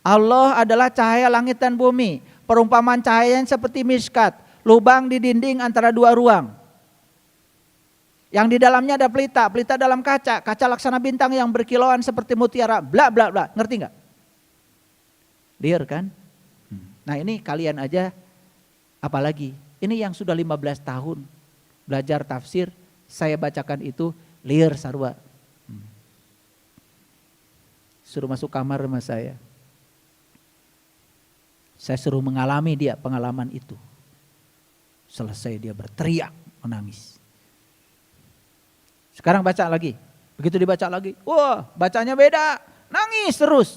Allah adalah cahaya langit dan bumi. Perumpamaan cahayanya seperti miskat, lubang di dinding antara dua ruang. Yang di dalamnya ada pelita, pelita dalam kaca, kaca laksana bintang yang berkilauan seperti mutiara, bla bla bla. Ngerti nggak? Clear kan? Nah ini kalian aja, apalagi ini yang sudah 15 tahun belajar tafsir, saya bacakan itu liar sarwa. Suruh masuk kamar sama saya. Saya suruh mengalami dia pengalaman itu. Selesai dia berteriak, menangis. Sekarang baca lagi. Begitu dibaca lagi, wah bacanya beda. Nangis terus.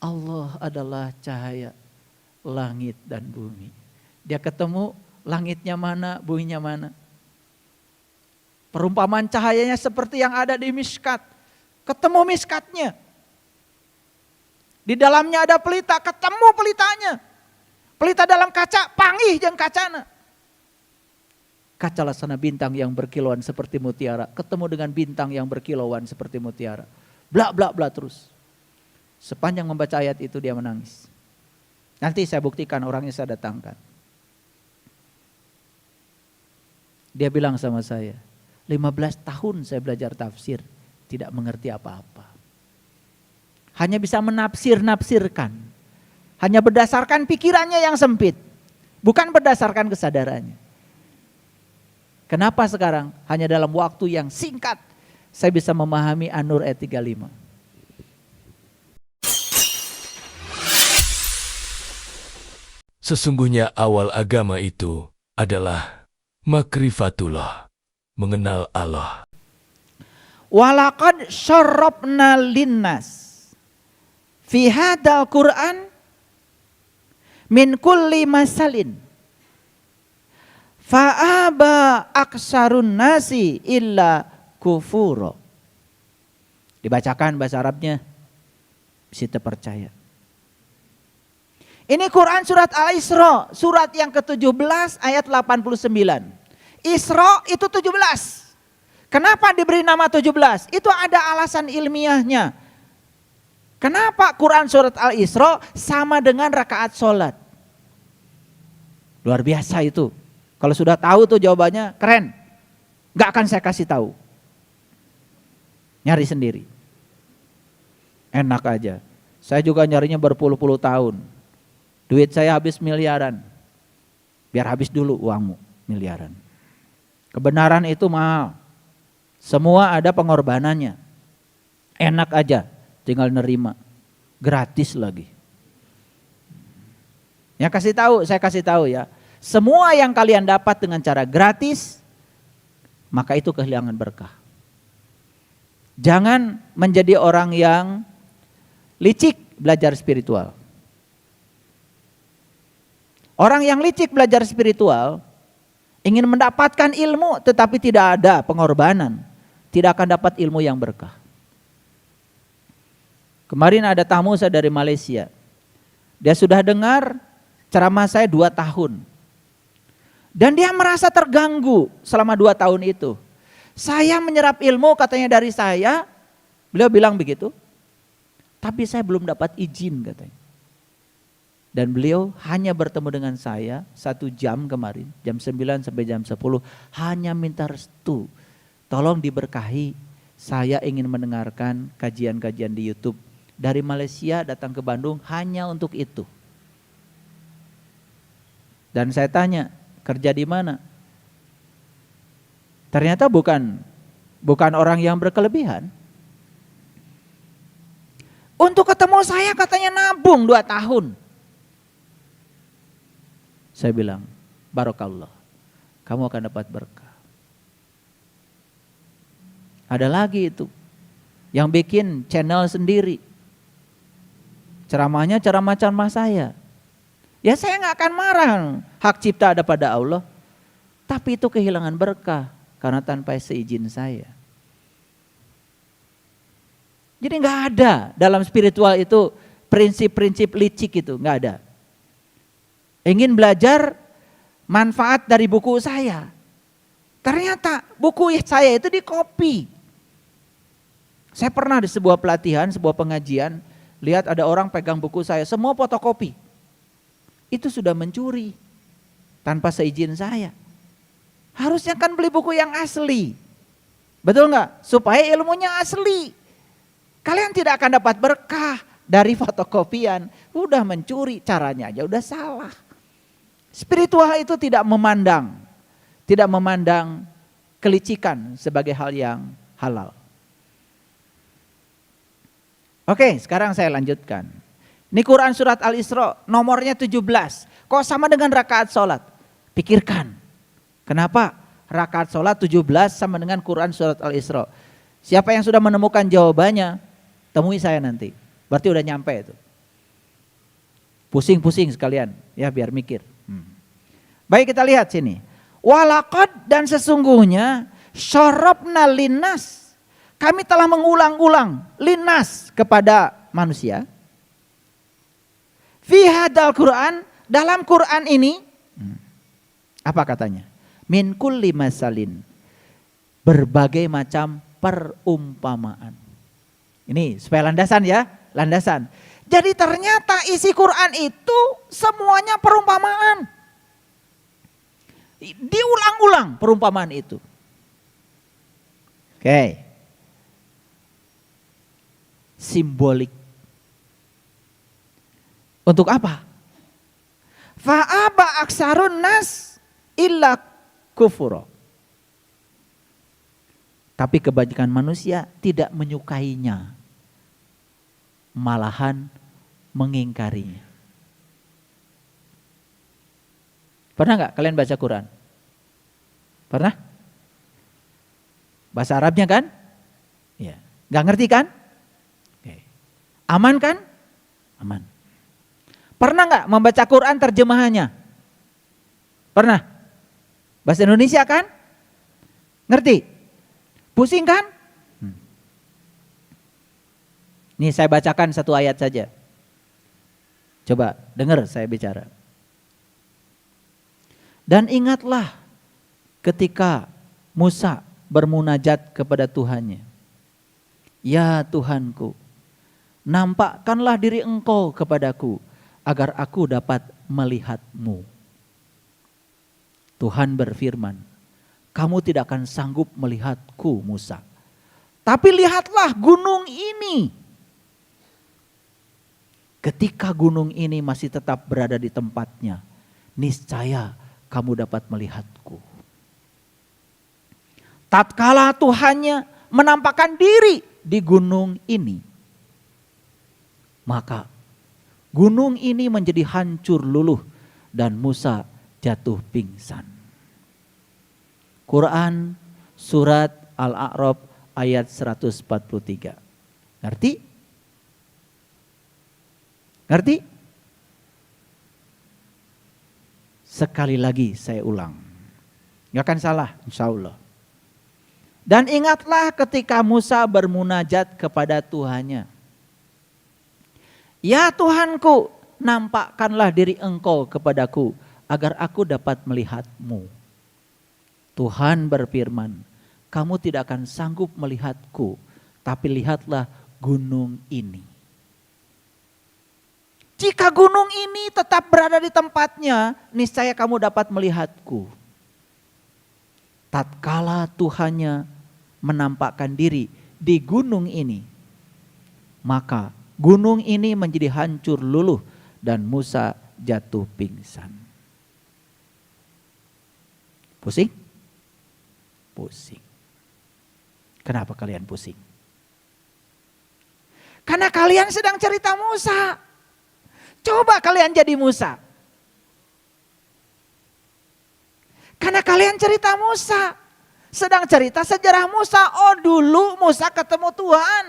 Allah adalah cahaya langit dan bumi. Dia ketemu langitnya mana, buminya mana. Perumpamaan cahayanya seperti yang ada di miskat. Ketemu miskatnya. Di dalamnya ada pelita, ketemu pelitanya. Pelita dalam kaca, panggih jeung kacana. Kaca laksana bintang yang berkilauan seperti mutiara, ketemu dengan bintang yang berkilauan seperti mutiara. Bla bla bla terus. Sepanjang membaca ayat itu dia menangis. Nanti saya buktikan, orangnya saya datangkan. Dia bilang sama saya, 15 tahun saya belajar tafsir, tidak mengerti apa-apa. Hanya bisa menafsir-nafsirkan. Hanya berdasarkan pikirannya yang sempit. Bukan berdasarkan kesadarannya. Kenapa sekarang hanya dalam waktu yang singkat saya bisa memahami An-Nur ayat 35. Sesungguhnya awal agama itu adalah makrifatullah, mengenal Allah. Walaqad syarrabna linnas fi hadzal Qur'an min kulli masalin fa'aba aksarun nasi illa kufuro. Dibacakan bahasa Arabnya, bisa terpercaya. Ini Quran surat Al-Isra, surat yang ke-17 ayat 89. Isra itu 17. Kenapa diberi nama 17? Itu ada alasan ilmiahnya. Kenapa Quran surat Al-Isra sama dengan rakaat sholat? Luar biasa itu. Kalau sudah tahu tuh jawabannya keren. Gak akan saya kasih tahu. Nyari sendiri. Enak aja. Saya juga nyarinya berpuluh-puluh tahun. Duit saya habis miliaran. Biar habis dulu uangmu miliaran. Kebenaran itu mahal. Semua ada pengorbanannya. Enak aja. Tinggal nerima, gratis lagi. Ya kasih tahu, saya kasih tahu ya. Semua yang kalian dapat dengan cara gratis, maka itu kehilangan berkah. Jangan menjadi orang yang licik belajar spiritual. Orang yang licik belajar spiritual ingin mendapatkan ilmu tetapi tidak ada pengorbanan, tidak akan dapat ilmu yang berkah. Kemarin ada tamu saya dari Malaysia. Dia sudah dengar ceramah saya 2 tahun. Dan dia merasa terganggu selama 2 tahun itu. Saya menyerap ilmu katanya dari saya. Beliau bilang begitu. Tapi saya belum dapat izin katanya. Dan beliau hanya bertemu dengan saya 1 jam kemarin. Jam 9 sampai jam 10. Hanya minta restu. Tolong diberkahi. Saya ingin mendengarkan kajian-kajian di YouTube. Dari Malaysia datang ke Bandung hanya untuk itu. Dan saya tanya, kerja di mana? Ternyata bukan orang yang berkelebihan. Untuk ketemu saya katanya nabung 2 tahun. Saya bilang, barokallah, kamu akan dapat berkah. Ada lagi itu, yang bikin channel sendiri. Ceramahnya ceramah saya. Ya saya gak akan marah, hak cipta ada pada Allah. Tapi itu kehilangan berkah, karena tanpa seizin saya. Jadi gak ada dalam spiritual itu prinsip-prinsip licik itu, gak ada. Ingin belajar manfaat dari buku saya. Ternyata buku saya itu di copy. Saya pernah di sebuah pelatihan, sebuah pengajian, lihat ada orang pegang buku saya, semua fotokopi. Itu sudah mencuri tanpa seizin saya. Harusnya kan beli buku yang asli. Betul nggak? Supaya ilmunya asli. Kalian tidak akan dapat berkah dari fotokopian. Udah mencuri, caranya aja udah salah. Spiritual itu tidak memandang kelicikan sebagai hal yang halal. Oke, sekarang saya lanjutkan. Ini Quran surat Al-Isra nomornya 17. Kok sama dengan rakaat sholat? Pikirkan. Kenapa rakaat sholat 17 sama dengan Quran surat Al-Isra? Siapa yang sudah menemukan jawabannya, temui saya nanti. Berarti udah nyampe itu. Pusing-pusing sekalian, ya biar mikir. Baik, kita lihat sini. Walaqad, dan sesungguhnya syarabna linnas, kami telah mengulang-ulang linnas kepada manusia. Fi hadal Quran, dalam Quran ini, apa katanya? Min kulli masalin, berbagai macam perumpamaan. Ini supaya landasan ya, landasan. Jadi ternyata isi Quran itu semuanya perumpamaan. Diulang-ulang perumpamaan itu. Oke. Simbolik. Untuk apa? Fa'aba aksarun nas illa kufuro. Tapi kebanyakan manusia tidak menyukainya. Malahan mengingkarinya. Pernah nggak kalian baca Quran? Pernah? Bahasa Arabnya kan? Ya. Nggak ngerti kan? Oke. Aman kan? Aman. Pernah nggak membaca Quran terjemahannya? Pernah? Bahasa Indonesia kan? Ngerti? Pusing kan? Nih saya bacakan satu ayat saja. Coba dengar saya bicara. Dan ingatlah ketika Musa bermunajat kepada Tuhannya. Ya Tuhanku, nampakkanlah diri Engkau kepadaku agar aku dapat melihat-Mu. Tuhan berfirman, kamu tidak akan sanggup melihatku Musa. Tapi lihatlah gunung ini. Ketika gunung ini masih tetap berada di tempatnya, niscaya kamu dapat melihatku. Tatkala Tuhannya menampakkan diri di gunung ini, maka gunung ini menjadi hancur luluh dan Musa jatuh pingsan. Quran surat Al-A'raf ayat 143. Ngerti? Ngerti? Sekali lagi saya ulang. Gak akan salah insya Allah. Dan ingatlah ketika Musa bermunajat kepada Tuhannya. Ya Tuhanku, nampakkanlah diri Engkau kepadaku agar aku dapat melihat-Mu. Tuhan berfirman, kamu tidak akan sanggup melihatku, tapi lihatlah gunung ini. Jika gunung ini tetap berada di tempatnya, niscaya kamu dapat melihatku. Tatkala Tuhannya menampakkan diri di gunung ini, maka gunung ini menjadi hancur luluh dan Musa jatuh pingsan. Pusing? Pusing. Kenapa kalian pusing? Karena kalian sedang cerita Musa. Coba kalian jadi Musa. Karena kalian cerita Musa. Sedang cerita sejarah Musa. Oh dulu Musa ketemu Tuhan.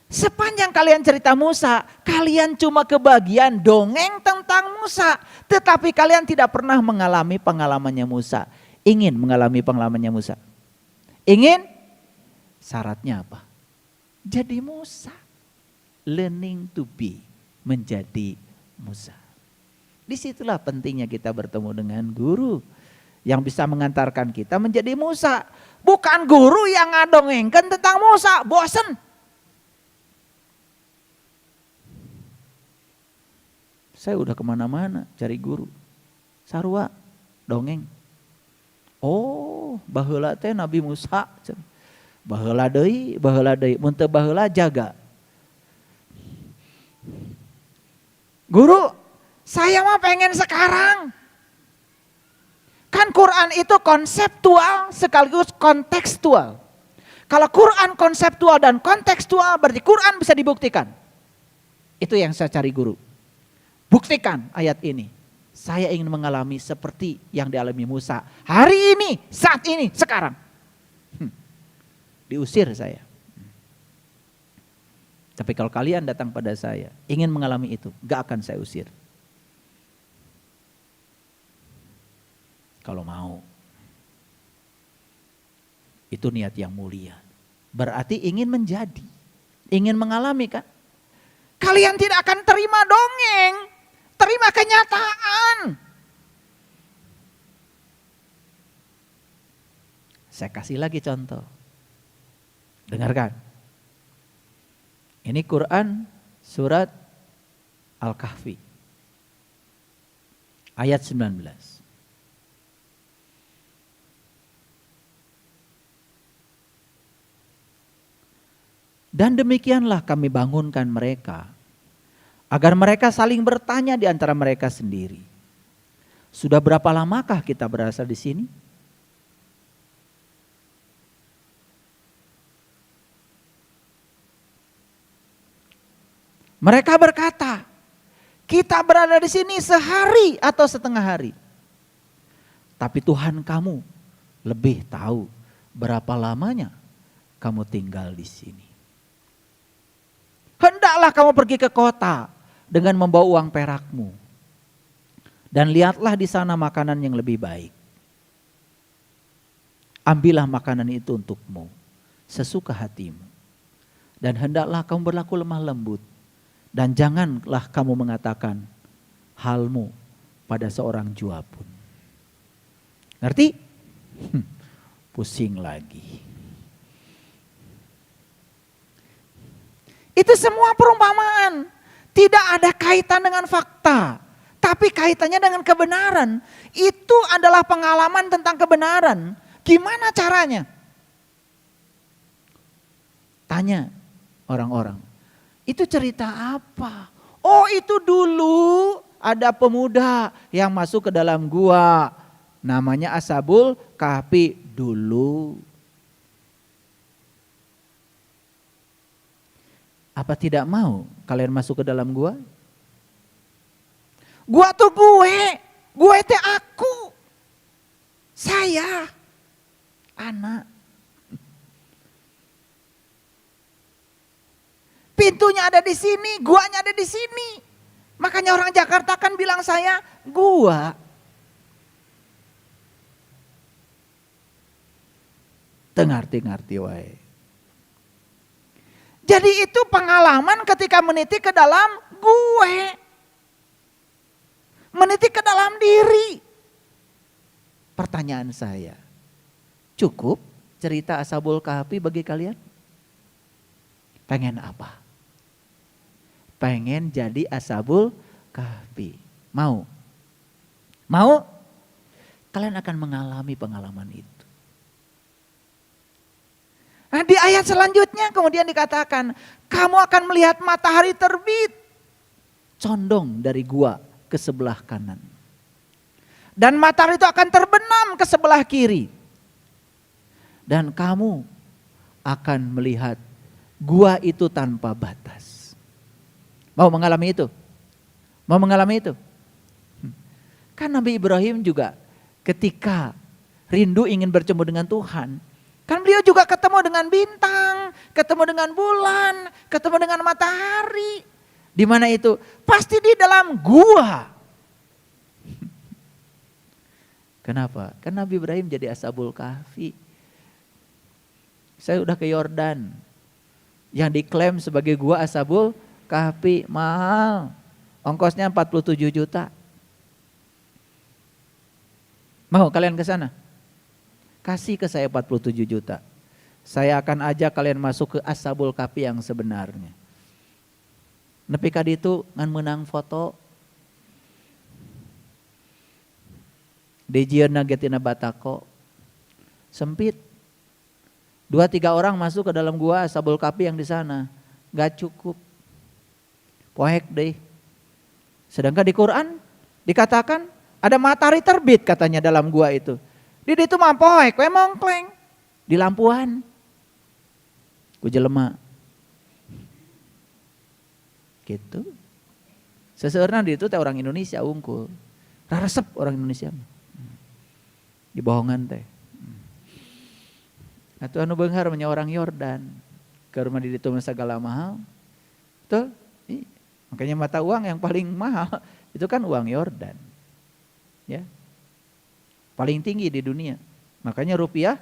Sepanjang kalian cerita Musa, kalian cuma kebagian dongeng tentang Musa. Tetapi kalian tidak pernah mengalami pengalamannya Musa. Ingin mengalami pengalamannya Musa? Ingin? Syaratnya apa? Jadi Musa. Learning to be. Menjadi Musa. Disitulah pentingnya kita bertemu dengan guru yang bisa mengantarkan kita menjadi Musa. Bukan guru yang ngadongengkan tentang Musa, bosen. Saya udah kemana-mana cari guru. Sarua, dongeng. Oh, baheula teh Nabi Musa. Baheula deui, mun teu baheula jaga. Guru, saya mah pengen sekarang. Kan Quran itu konseptual sekaligus kontekstual. Kalau Quran konseptual dan kontekstual berarti Quran bisa dibuktikan. Itu yang saya cari guru. Buktikan ayat ini. Saya ingin mengalami seperti yang dialami Musa. Hari ini, saat ini, sekarang. Diusir saya. Tapi kalau kalian datang pada saya, ingin mengalami itu, gak akan saya usir. Kalau mau. Itu niat yang mulia. Berarti ingin menjadi. Ingin mengalami kan. Kalian tidak akan terima dongeng. Terima kenyataan. Saya kasih lagi contoh. Dengarkan. Ini Quran surat Al-Kahfi. Ayat 19. Dan demikianlah kami bangunkan mereka, agar mereka saling bertanya di antara mereka sendiri. Sudah berapa lamakah kita berasal di sini? Mereka berkata, kita berada di sini sehari atau setengah hari. Tapi Tuhan kamu lebih tahu berapa lamanya kamu tinggal di sini. Hendaklah kamu pergi ke kota dengan membawa uang perakmu. Dan lihatlah di sana makanan yang lebih baik. Ambillah makanan itu untukmu, sesuka hatimu. Dan hendaklah kamu berlaku lemah lembut. Dan janganlah kamu mengatakan halmu pada seorang jua pun. Ngerti? Pusing lagi. Itu semua perumpamaan. Tidak ada kaitan dengan fakta. Tapi kaitannya dengan kebenaran. Itu adalah pengalaman tentang kebenaran. Gimana caranya? Tanya orang-orang. Itu cerita apa? Oh, itu dulu ada pemuda yang masuk ke dalam gua. Namanya Ashabul Kahfi dulu. Apa tidak mau kalian masuk ke dalam gua? Gua tuh gue teh aku. Saya, anak. Pintunya ada di sini, guanya ada di sini. Makanya orang Jakarta kan bilang saya gua. Tengarti-ngarti wae. Jadi itu pengalaman ketika meniti ke dalam gue. Meniti ke dalam diri. Pertanyaan saya, cukup cerita Ashabul Kahfi bagi kalian? Pengen apa? Pengen jadi Ashabul Kahfi. Mau? Mau? Kalian akan mengalami pengalaman itu. Nah, di ayat selanjutnya kemudian dikatakan, kamu akan melihat matahari terbit condong dari gua ke sebelah kanan. Dan matahari itu akan terbenam ke sebelah kiri. Dan kamu akan melihat gua itu tanpa batas. Mau mengalami itu? Mau mengalami itu? Kan Nabi Ibrahim juga ketika rindu ingin bertemu dengan Tuhan, kan beliau juga ketemu dengan bintang, ketemu dengan bulan, ketemu dengan matahari. Di mana itu? Pasti di dalam gua. Kenapa? Karena Nabi Ibrahim jadi Ashabul Kahfi. Saya udah ke Yordan. Yang diklaim sebagai gua Ashabul Kahfi mahal. Ongkosnya 47 juta. Mau kalian ke sana? Kasih ke saya 47 juta. Saya akan ajak kalian masuk ke Ashabul Kahfi yang sebenarnya. Nepi ka ditu ngan menang foto. Dijieunna ge tina batako. Sempit. 2-3 orang masuk ke dalam gua Ashabul Kahfi yang di sana. Gak cukup. Poek deh. Sedangkan di Quran dikatakan ada matahari terbit katanya dalam gua itu. Di ditu mah poek we mongkleng. Di lampuan. Ku jelema. Gitu. Seseorang di itu teh orang Indonesia unggul. Raresep orang Indonesia. Dibohongan teh. Atuh anu beunghar nya orang Yordan. Ke rumah di ditu segala mahal. Betul? Makanya mata uang yang paling mahal itu kan uang Yordan. Ya. Paling tinggi di dunia. Makanya rupiah,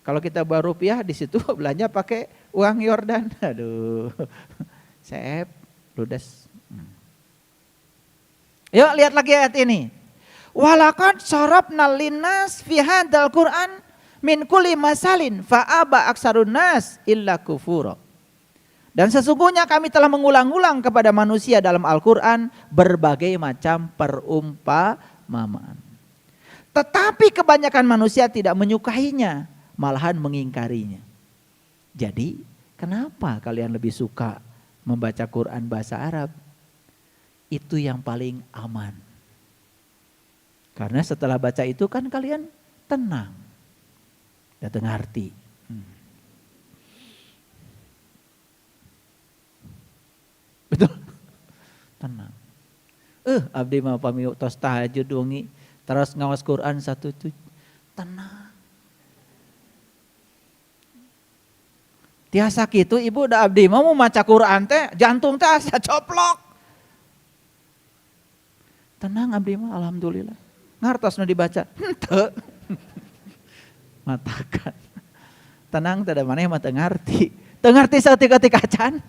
kalau kita bawa rupiah di situ belanja pakai uang Yordan. Aduh. Sep, ludes. Yuk lihat lagi ayat ini. Walaqad sarafna linnas fi hadzal Qur'an min kulli masalin fa aba aksarun nas illa kufura. Dan sesungguhnya kami telah mengulang-ulang kepada manusia dalam Al-Quran berbagai macam perumpamaan. Tetapi kebanyakan manusia tidak menyukainya, malahan mengingkarinya. Jadi kenapa kalian lebih suka membaca Quran bahasa Arab? Itu yang paling aman. Karena setelah baca itu kan kalian tenang. Datang arti. Betul. Tenang. Abdi mah pami tos tahajud wengi terus ngawas Quran satu tuh. Tenang. Tiasa kitu ibu da abdi mah mau maca Quran teh jantung teh asa coplok. Tenang abdi mah alhamdulillah. Ngartos nu dibaca. Henteu. Matakan. Tenang teh da maneh mah teu ngarti. Teu ngarti saeutik-eutik acan.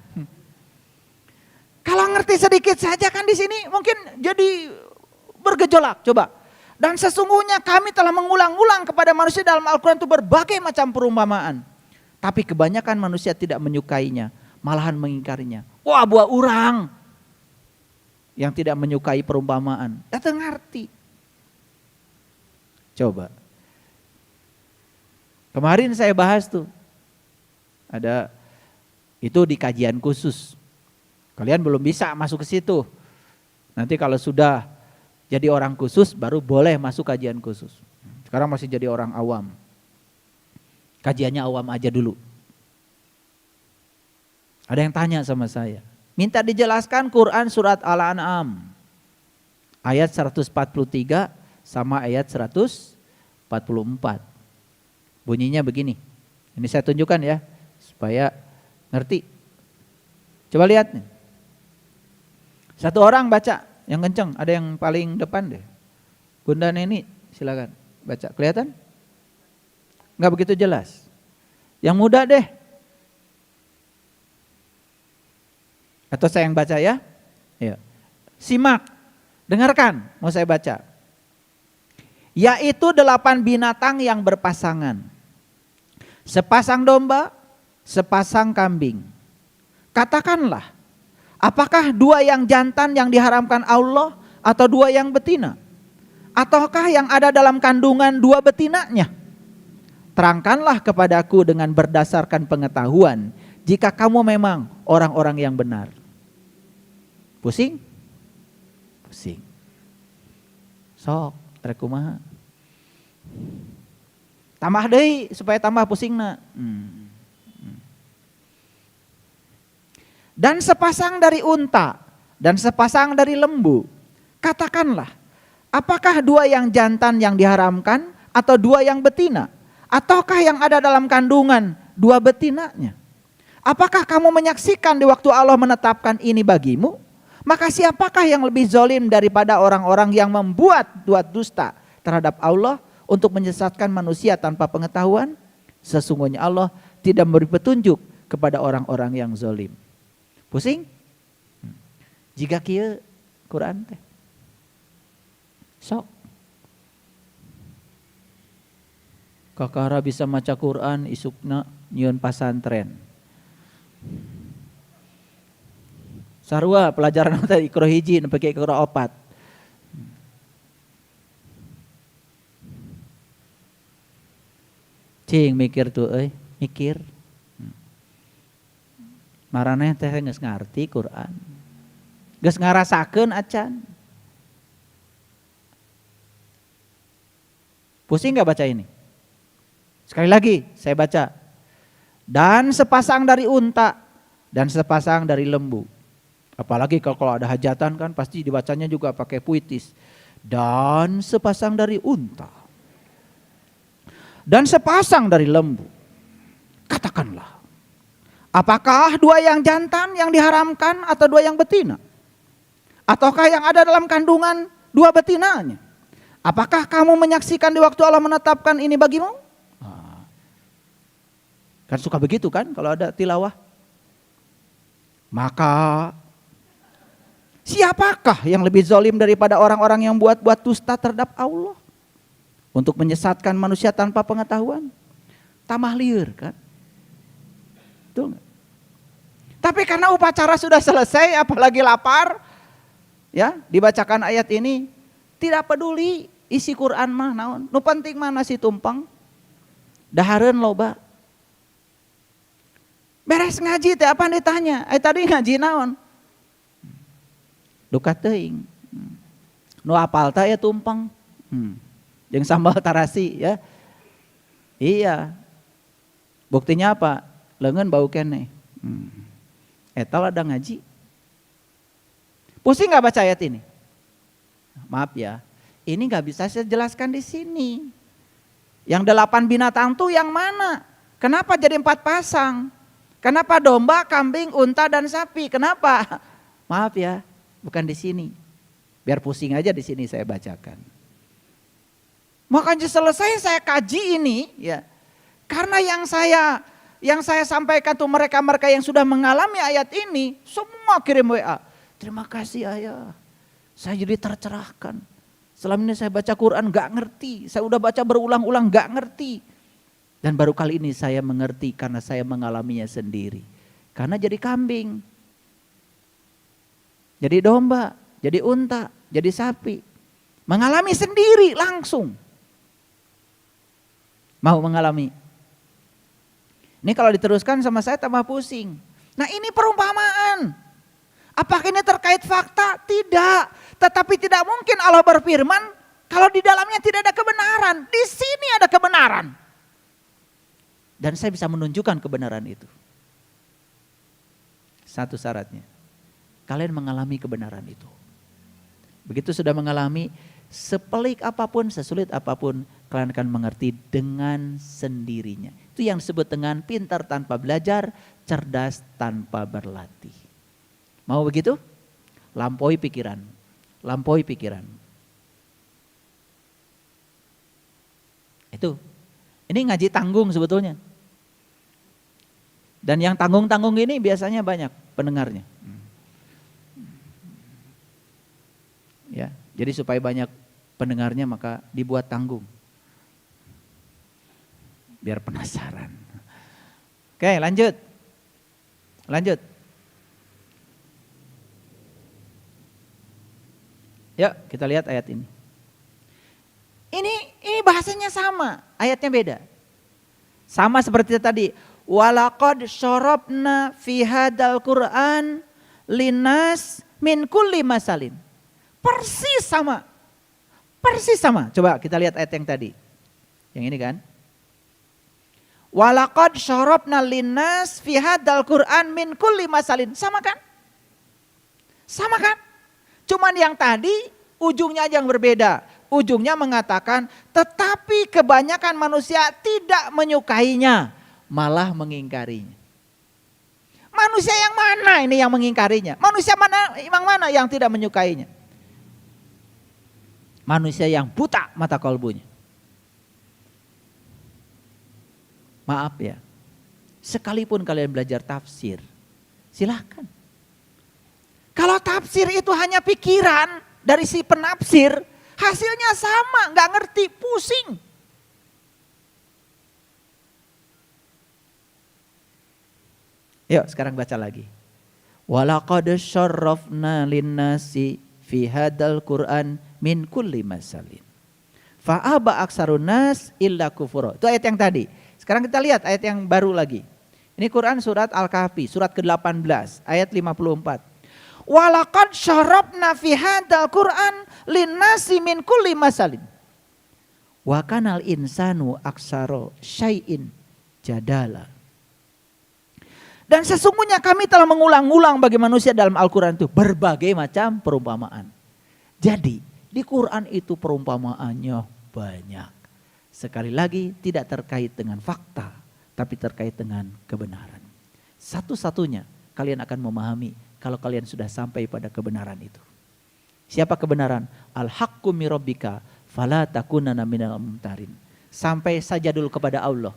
Kalau ngerti sedikit saja kan di sini mungkin jadi bergejolak. Coba. Dan sesungguhnya kami telah mengulang-ulang kepada manusia dalam Al-Quran itu berbagai macam perumpamaan. Tapi kebanyakan manusia tidak menyukainya. Malahan mengingkarinya. Wah buah urang. Yang tidak menyukai perumpamaan. Datang ngerti. Coba. Kemarin saya bahas tuh. Ada itu di kajian khusus. Kalian belum bisa masuk ke situ. Nanti kalau sudah jadi orang khusus baru boleh masuk kajian khusus. Sekarang masih jadi orang awam. Kajiannya awam aja dulu. Ada yang tanya sama saya. Minta dijelaskan Quran surat Al-An'am. Ayat 143 sama ayat 144. Bunyinya begini. Ini saya tunjukkan ya. Supaya ngerti. Coba lihat nih. Satu orang baca yang kenceng, ada yang paling depan deh. Bunda Neni silakan baca. Kelihatan? Enggak begitu jelas. Yang muda deh. Atau saya yang baca ya? Ya. Simak, dengarkan, mau saya baca. Yaitu 8 binatang yang berpasangan. Sepasang domba, sepasang kambing. Katakanlah, apakah 2 yang jantan yang diharamkan Allah atau 2 yang betina? Ataukah yang ada dalam kandungan 2 betinanya? Terangkanlah kepadaku dengan berdasarkan pengetahuan jika kamu memang orang-orang yang benar. Pusing? Pusing. Sok, rek kumaha? Tambah deui supaya tambah pusingna. Dan sepasang dari unta dan sepasang dari lembu. Katakanlah, apakah 2 yang jantan yang diharamkan atau 2 yang betina? Ataukah yang ada dalam kandungan 2 betinanya? Apakah kamu menyaksikan di waktu Allah menetapkan ini bagimu? Maka siapakah yang lebih zalim daripada orang-orang yang membuat dusta terhadap Allah untuk menyesatkan manusia tanpa pengetahuan? Sesungguhnya Allah tidak memberi petunjuk kepada orang-orang yang zalim. Pusing? Jika kieu Quran teh. Sok. Kakara bisa maca Quran isukna nyieun pasantren. Sarua pelajaran tadi ikro hiji nepi ka ikro opat. Cing mikir tuh mikir. Maraneh teh geus ngarti Quran. Geus ngarasakeun acan. Pusing enggak baca ini? Sekali lagi saya baca. Dan sepasang dari unta dan sepasang dari lembu. Apalagi kalau ada hajatan kan pasti dibacanya juga pakai puitis. Dan sepasang dari unta. Dan sepasang dari lembu. Katakanlah. Apakah dua yang jantan yang diharamkan atau dua yang betina? Ataukah yang ada dalam kandungan dua betinanya? Apakah kamu menyaksikan di waktu Allah menetapkan ini bagimu? Kan suka begitu kan kalau ada tilawah. Maka siapakah yang lebih zalim daripada orang-orang yang buat-buat dusta terhadap Allah? Untuk menyesatkan manusia tanpa pengetahuan. Tamah lieur kan. Betul gak? Tapi karena upacara sudah selesai apalagi lapar. Ya dibacakan ayat ini. Tidak peduli isi Quran mah naon. Nu penting mah nasi tumpeng. Dahareun loba. Beres ngaji teh apa ditanya? Tadi ngaji naon? Duka teuing. Nu apal teh ya tumpeng. Jeung sambal tarasi ya. Iya. Buktinya apa? Leungeun bau keneh. Eta ada ngaji. Pusing enggak baca ayat ini? Maaf ya. Ini enggak bisa saya jelaskan di sini. Yang 8 binatang tuh yang mana? Kenapa jadi 4 pasang? Kenapa domba, kambing, unta dan sapi? Kenapa? Maaf ya, bukan di sini. Biar pusing aja di sini saya bacakan. Makanya selesai saya kaji ini ya. Karena yang saya sampaikan tuh mereka-mereka yang sudah mengalami ayat ini, semua kirim WA. Terima kasih ayah. Saya jadi tercerahkan. Selama ini saya baca Quran gak ngerti. Saya udah baca berulang-ulang gak ngerti. Dan baru kali ini saya mengerti karena saya mengalaminya sendiri. Karena jadi kambing. Jadi domba. Jadi unta. Jadi sapi. Mengalami sendiri langsung. Mau mengalami. Ini kalau diteruskan sama saya tambah pusing. Nah ini perumpamaan. Apakah ini terkait fakta? Tidak. Tetapi tidak mungkin Allah berfirman kalau di dalamnya tidak ada kebenaran. Di sini ada kebenaran. Dan saya bisa menunjukkan kebenaran itu. Satu syaratnya. Kalian mengalami kebenaran itu. Begitu sudah mengalami, sepelik apapun, sesulit apapun, kalian akan mengerti dengan sendirinya. Itu yang disebut dengan pintar tanpa belajar, cerdas tanpa berlatih. Mau begitu? Lampaui pikiran. Lampaui pikiran. Itu. Ini ngaji tanggung sebetulnya. Dan yang tanggung-tanggung ini biasanya banyak pendengarnya. Ya, jadi supaya banyak pendengarnya maka dibuat tanggung. Biar penasaran. Oke, lanjut. Lanjut. Yuk, kita lihat ayat ini. Ini bahasanya sama, ayatnya beda. Sama seperti tadi. Walaqad syarabna fi hadzal Qur'an linnas min kulli masalin. Persis sama. Persis sama. Coba kita lihat ayat yang tadi. Yang ini kan. Walaqad syarabna linnas fi hadzal Qur'an min kulli masalin. Sama kan? Sama kan? Cuman yang tadi ujungnya aja yang berbeda. Ujungnya mengatakan tetapi kebanyakan manusia tidak menyukainya, malah mengingkarinya. Manusia yang mana ini yang mengingkarinya? Manusia mana yang tidak menyukainya? Manusia yang buta mata kolbunya. Maaf ya, sekalipun kalian belajar tafsir, silahkan. Kalau tafsir itu hanya pikiran dari si penafsir, hasilnya sama, nggak ngerti, pusing. Yuk sekarang baca lagi. Walaqad syarrafna linnasi fi hadzal Qur'an min kulli masalin. Fa'aba aksarun nas illa kufura. Itu ayat yang tadi. Sekarang kita lihat ayat yang baru lagi. Ini Quran surat Al-Kahfi, surat ke-18, ayat 54. Walaqad syarrafna fi hadzal Qur'an linnasi min kulli masalin. Wa kanal insanu aksaro syai'in jadala. Dan sesungguhnya kami telah mengulang-ulang bagi manusia dalam Al-Quran itu berbagai macam perumpamaan. Jadi di Quran itu perumpamaannya banyak. Sekali lagi tidak terkait dengan fakta, tapi terkait dengan kebenaran. Satu-satunya kalian akan memahami kalau kalian sudah sampai pada kebenaran itu. Siapa kebenaran? Al-haqqu min rabbika fala takunanna minal mumtarin. Sampai saja dulu kepada Allah.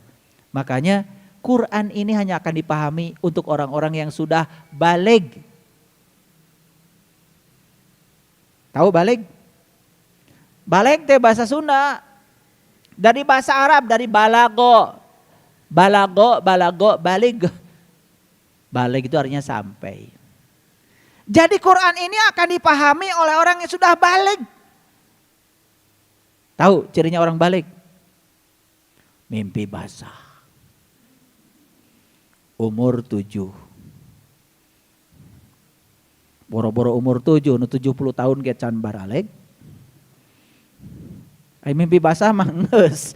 Makanya Quran ini hanya akan dipahami untuk orang-orang yang sudah baligh. Tahu baligh? Baligh teh bahasa Sunda. Dari bahasa Arab, dari balago. Balago, baligh. Baligh itu artinya sampai. Jadi Quran ini akan dipahami oleh orang yang sudah baligh. Tahu cirinya orang baligh? Mimpi basah. Umur 7. Boro-boro umur 7, 70 tahun ke can baraleg. Ay mimpi basah mah geus.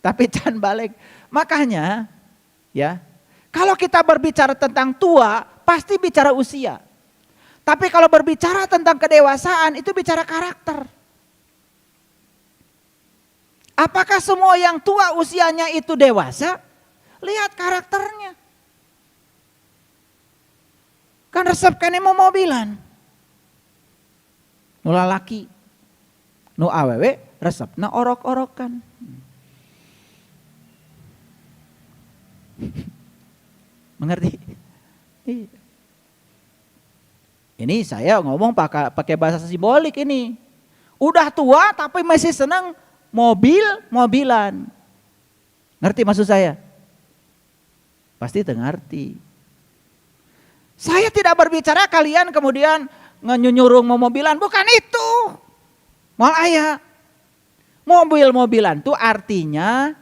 Tapi can balik. Makanya ya, kalau kita berbicara tentang tua, pasti bicara usia. Tapi kalau berbicara tentang kedewasaan, itu bicara karakter. Apakah semua yang tua usianya itu dewasa? Lihat karakternya. Kan resep kene mau mobilan. Nu lalaki, nu awewe resepna orok-orokan. Mengerti? Ini saya ngomong pakai bahasa simbolik ini. Udah tua tapi masih senang mobilan. Ngerti maksud saya? Pasti ngerti. Saya tidak berbicara kalian kemudian nyuruh mau mobilan, bukan itu. Mal aya. Mobil-mobilan itu artinya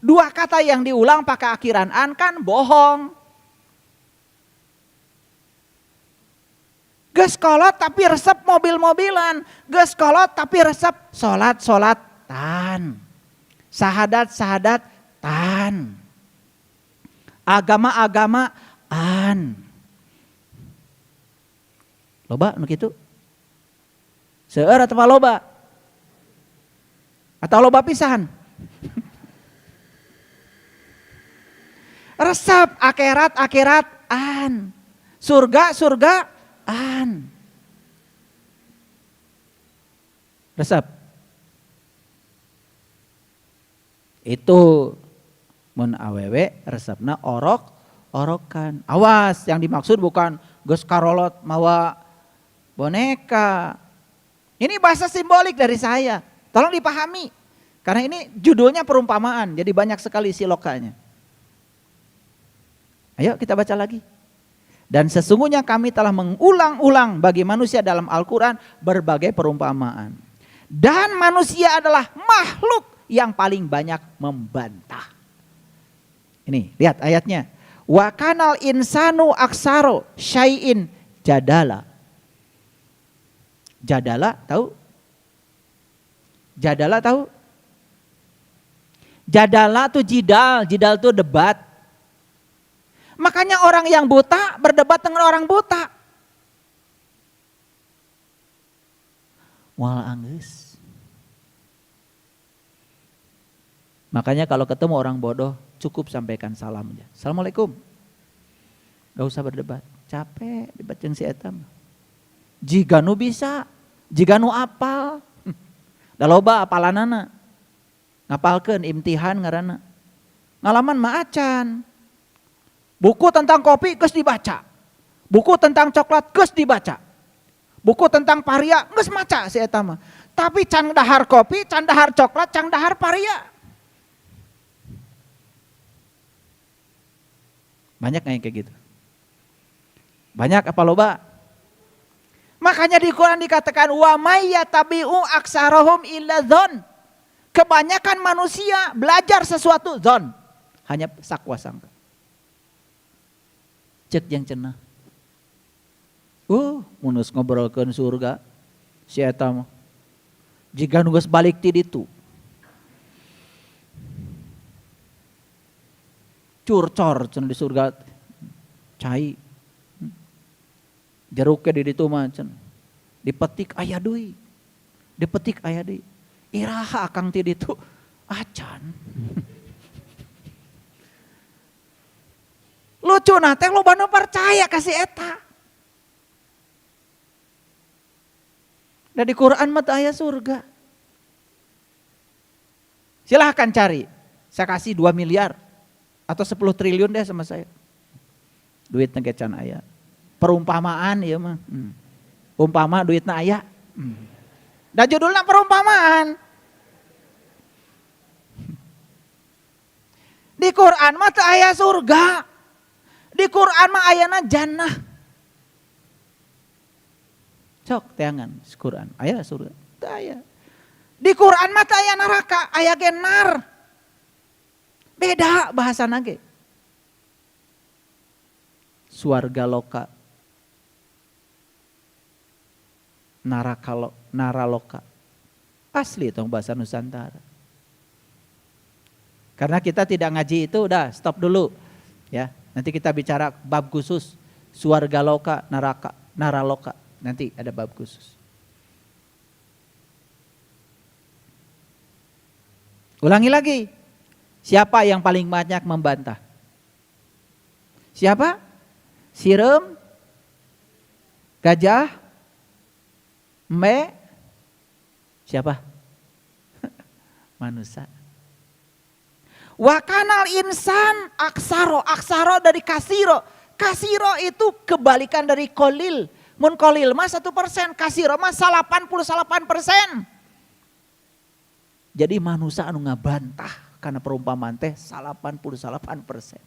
dua kata yang diulang pakai akhiran an kan bohong. Geus kolot tapi resep mobil-mobilan, geus kolot tapi resep salat-salatan. Sahadat-sahadatan. Agama-agamaan. Loba nu kitu? Seueur atau loba? Atau loba pisan? Resep akhirat-akhiratan. Surga-surgaan. Resep. Itu mun awewe resepna orok-orokan. Awas, yang dimaksud bukan geus karolot mawa boneka. Ini bahasa simbolik dari saya. Tolong dipahami. Karena ini judulnya perumpamaan, jadi banyak sekali silokanya. Ayo kita baca lagi. Dan sesungguhnya kami telah mengulang-ulang bagi manusia dalam Al-Quran berbagai perumpamaan. Dan manusia adalah makhluk yang paling banyak membantah. Ini lihat ayatnya. Wa kanal insanu aksaro syai'in jadala. Jadala tahu? Jadala tahu? Jadala tuh jidal tuh debat. Makanya orang yang buta berdebat dengan orang buta. Wal anggeus. Makanya kalau ketemu orang bodoh cukup sampaikan salam aja. Assalamualaikum. Gak usah berdebat. Capek debat jeung si eta mah. Jika nu bisa, jika nu apal. Da loba apalanana. Ngapalkeun imtihan ngaranna. Ngalaman mah acan. Buku tentang kopi geus dibaca. Buku tentang coklat geus dibaca. Buku tentang paria geus maca si eta mah. Tapi can dahar kopi, can dahar coklat, can dahar paria. Banyak yang kayak gitu? Banyak apa loba? Makanya di Quran dikatakan wa may yatabi'u aksarahum illa dzon. Kebanyakan manusia belajar sesuatu dzon, hanya sakwa sangka. Cek yang cenah. Munus ngobrolkeun surga. Si eta mah jika nunggu balik ti ditu. Curcor cenah di surga cai. Jeruknya di ditu mah cenah. Dipetik aya deui. Dipetik aya deui. Iraha akang ti ditu acan. Lucu na teh loba nu percaya ka si eta. Dan di Quran mah aya surga. Silahkan cari. Saya kasih 2 miliar atau 10 triliun deh sama saya. Duitna ge can aya. Perumpamaan ieu mah. Umpama duitna aya. Da judulna perumpamaan. Di Quran mah teu aya surga. Di Quran mah ayana jannah. Sok teangan Quran, aya surga? Teu aya. Di Quran mah teu aya neraka, aya ge nar. Beda bahasana ge. Swarga loka. Naraloka. Asli tong bahasa Nusantara. Karena kita tidak ngaji itu udah stop dulu. Ya, nanti kita bicara bab khusus swarga loka, neraka, naraloka. Nanti ada bab khusus. Ulangi lagi. Siapa yang paling banyak membantah? Siapa? Sirem? Gajah? Siapa? Manusia. Wa kanal insan aksaro. Aksaro dari kasiro. Kasiro itu kebalikan dari kolil. Mun kolil mah 1%, kasiro mah 88%. Jadi manusia anu ngabantah karena perumpamaan teh 88%.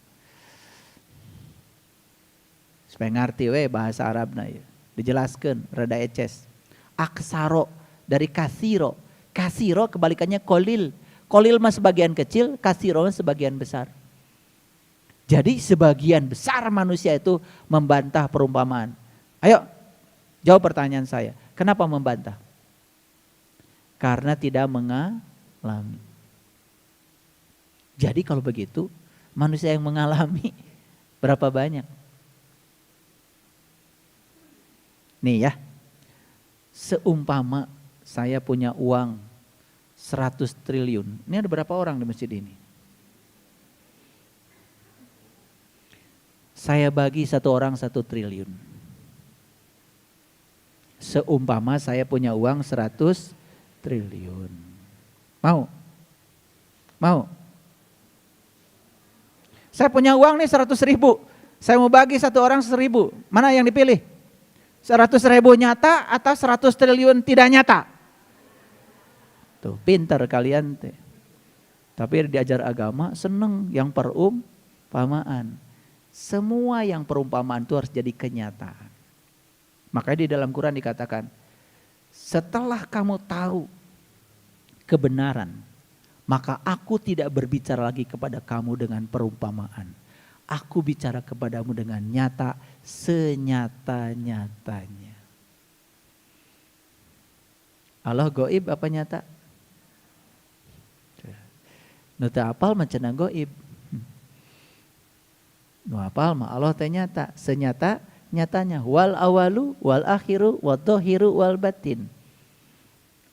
Supaya ngerti we bahasa Arabna ya. Dijelaskan rada eces. Aksaro dari kasiro. Kasiro kebalikannya kolil. Kolil mah sebagian kecil, kasiro mah sebagian besar. Jadi sebagian besar manusia itu membantah perumpamaan. Ayo jawab pertanyaan saya. Kenapa membantah? Karena tidak mengalami. Jadi kalau begitu manusia yang mengalami berapa banyak? Nih ya. Seumpama saya punya uang 100 triliun. Ini ada berapa orang di masjid ini? Saya bagi satu orang 1 triliun. Seumpama saya punya uang 100 triliun. Mau? Mau? Saya punya uang nih 100 ribu. Saya mau bagi satu orang 1.000. Mana yang dipilih? 100 ribu nyata atau 100 triliun tidak nyata? Tuh pintar kalian teh. Tapi diajar agama seneng yang perumpamaan. Semua yang perumpamaan itu harus jadi kenyataan. Makanya di dalam Quran dikatakan, setelah kamu tahu kebenaran, maka aku tidak berbicara lagi kepada kamu dengan perumpamaan. Aku bicara kepadamu dengan nyata, senyata-nyatanya. Allah goib apa nyata? Nu teu apal mah cenah goib. Nu apal mah Allah teh nyata, senyata nyatanya. Wal awalu wal akhiru wal dhahiru wal batin.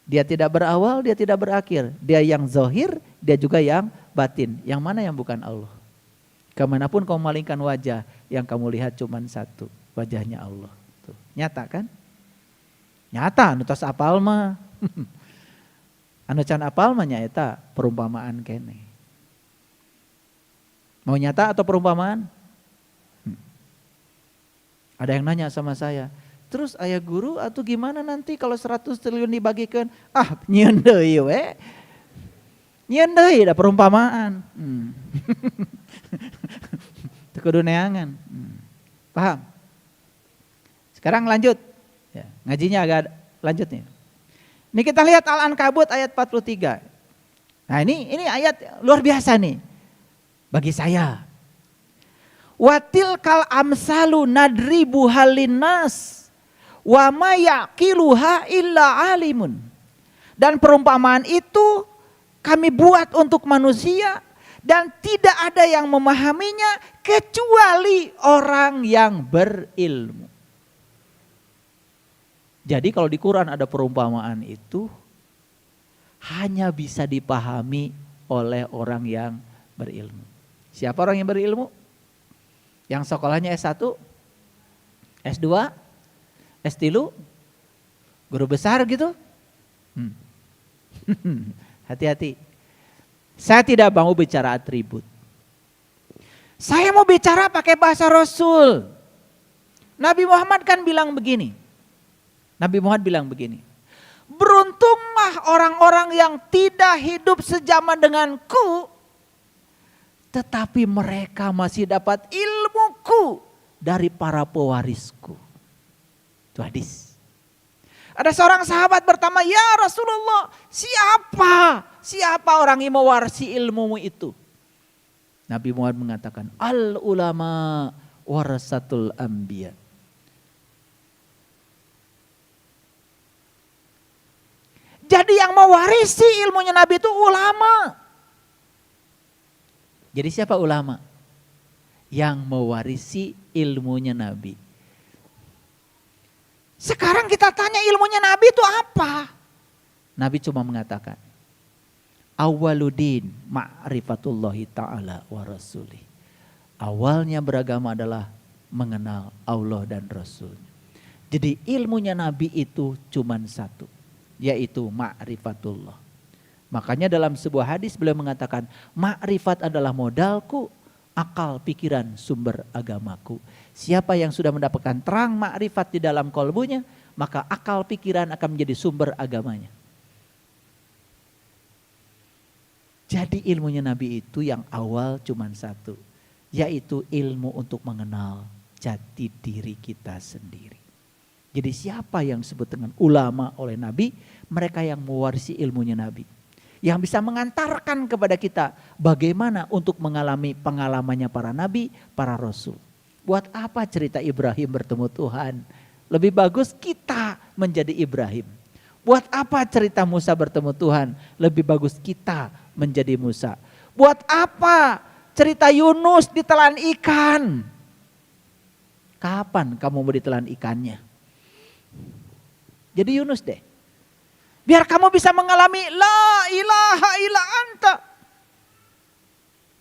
Dia tidak berawal, dia tidak berakhir. Dia yang zahir, dia juga yang batin. Yang mana yang bukan Allah? Kemanapun kau malingkan wajah, yang kamu lihat cuma satu, wajahnya Allah. Tuh, nyata kan? Nyata, anu tos apal mah. Anu can apal mah nyaeta perumpamaan kene. Mau nyata atau perumpamaan? Ada yang nanya sama saya, terus ayah guru atau gimana nanti kalau 100 triliun dibagikan? Ah, nyieun deui we. Nyieun deui da perumpamaan. Kudu neangan. Paham? Sekarang lanjut. Ya, ngajinya agak lanjut nih. Ini kita lihat Al-Ankabut ayat 43. Nah ini ayat luar biasa nih bagi saya. Watil kal amsalu nadribu halinas wa ma yaqiluha illa alimun. Dan perumpamaan itu kami buat untuk manusia dan tidak ada yang memahaminya kecuali orang yang berilmu. Jadi kalau di Quran ada perumpamaan itu hanya bisa dipahami oleh orang yang berilmu. Siapa orang yang berilmu? Yang sekolahnya S1, S2, S3, guru besar gitu? Hati-hati. Saya tidak mau bicara atribut. Saya mau bicara pakai bahasa Rasul. Nabi Muhammad kan bilang begini. Beruntunglah orang-orang yang tidak hidup sejaman denganku, tetapi mereka masih dapat ilmuku dari para pewarisku. Itu hadis. Ada seorang sahabat bertanya, ya Rasulullah, siapa orang yang mewarisi ilmumu itu? Nabi Muhammad mengatakan, al ulama warasatul anbiya. Jadi yang mewarisi ilmunya Nabi itu ulama. Jadi siapa ulama? Yang mewarisi ilmunya Nabi. Sekarang kita tanya ilmunya Nabi itu apa? Nabi cuma mengatakan, awwaluddin ma'rifatullahi ta'ala wa rasulih. Awalnya beragama adalah mengenal Allah dan Rasulnya. Jadi ilmunya Nabi itu cuma satu, yaitu ma'rifatullah. Makanya dalam sebuah hadis beliau mengatakan, ma'rifat adalah modalku, akal, pikiran, sumber agamaku. Siapa yang sudah mendapatkan terang ma'rifat di dalam kolbunya, maka akal, pikiran akan menjadi sumber agamanya. Jadi ilmunya Nabi itu yang awal cuma satu, yaitu ilmu untuk mengenal jati diri kita sendiri. Jadi siapa yang disebut dengan ulama oleh Nabi? Mereka yang mewarisi ilmunya Nabi. Yang bisa mengantarkan kepada kita bagaimana untuk mengalami pengalamannya para Nabi, para Rasul. Buat apa cerita Ibrahim bertemu Tuhan? Lebih bagus kita menjadi Ibrahim. Buat apa cerita Musa bertemu Tuhan? Lebih bagus kita menjadi Musa. Buat apa cerita Yunus ditelan ikan? Kapan kamu mau ditelan ikannya? Jadi Yunus deh. Biar kamu bisa mengalami la ilaha illa anta.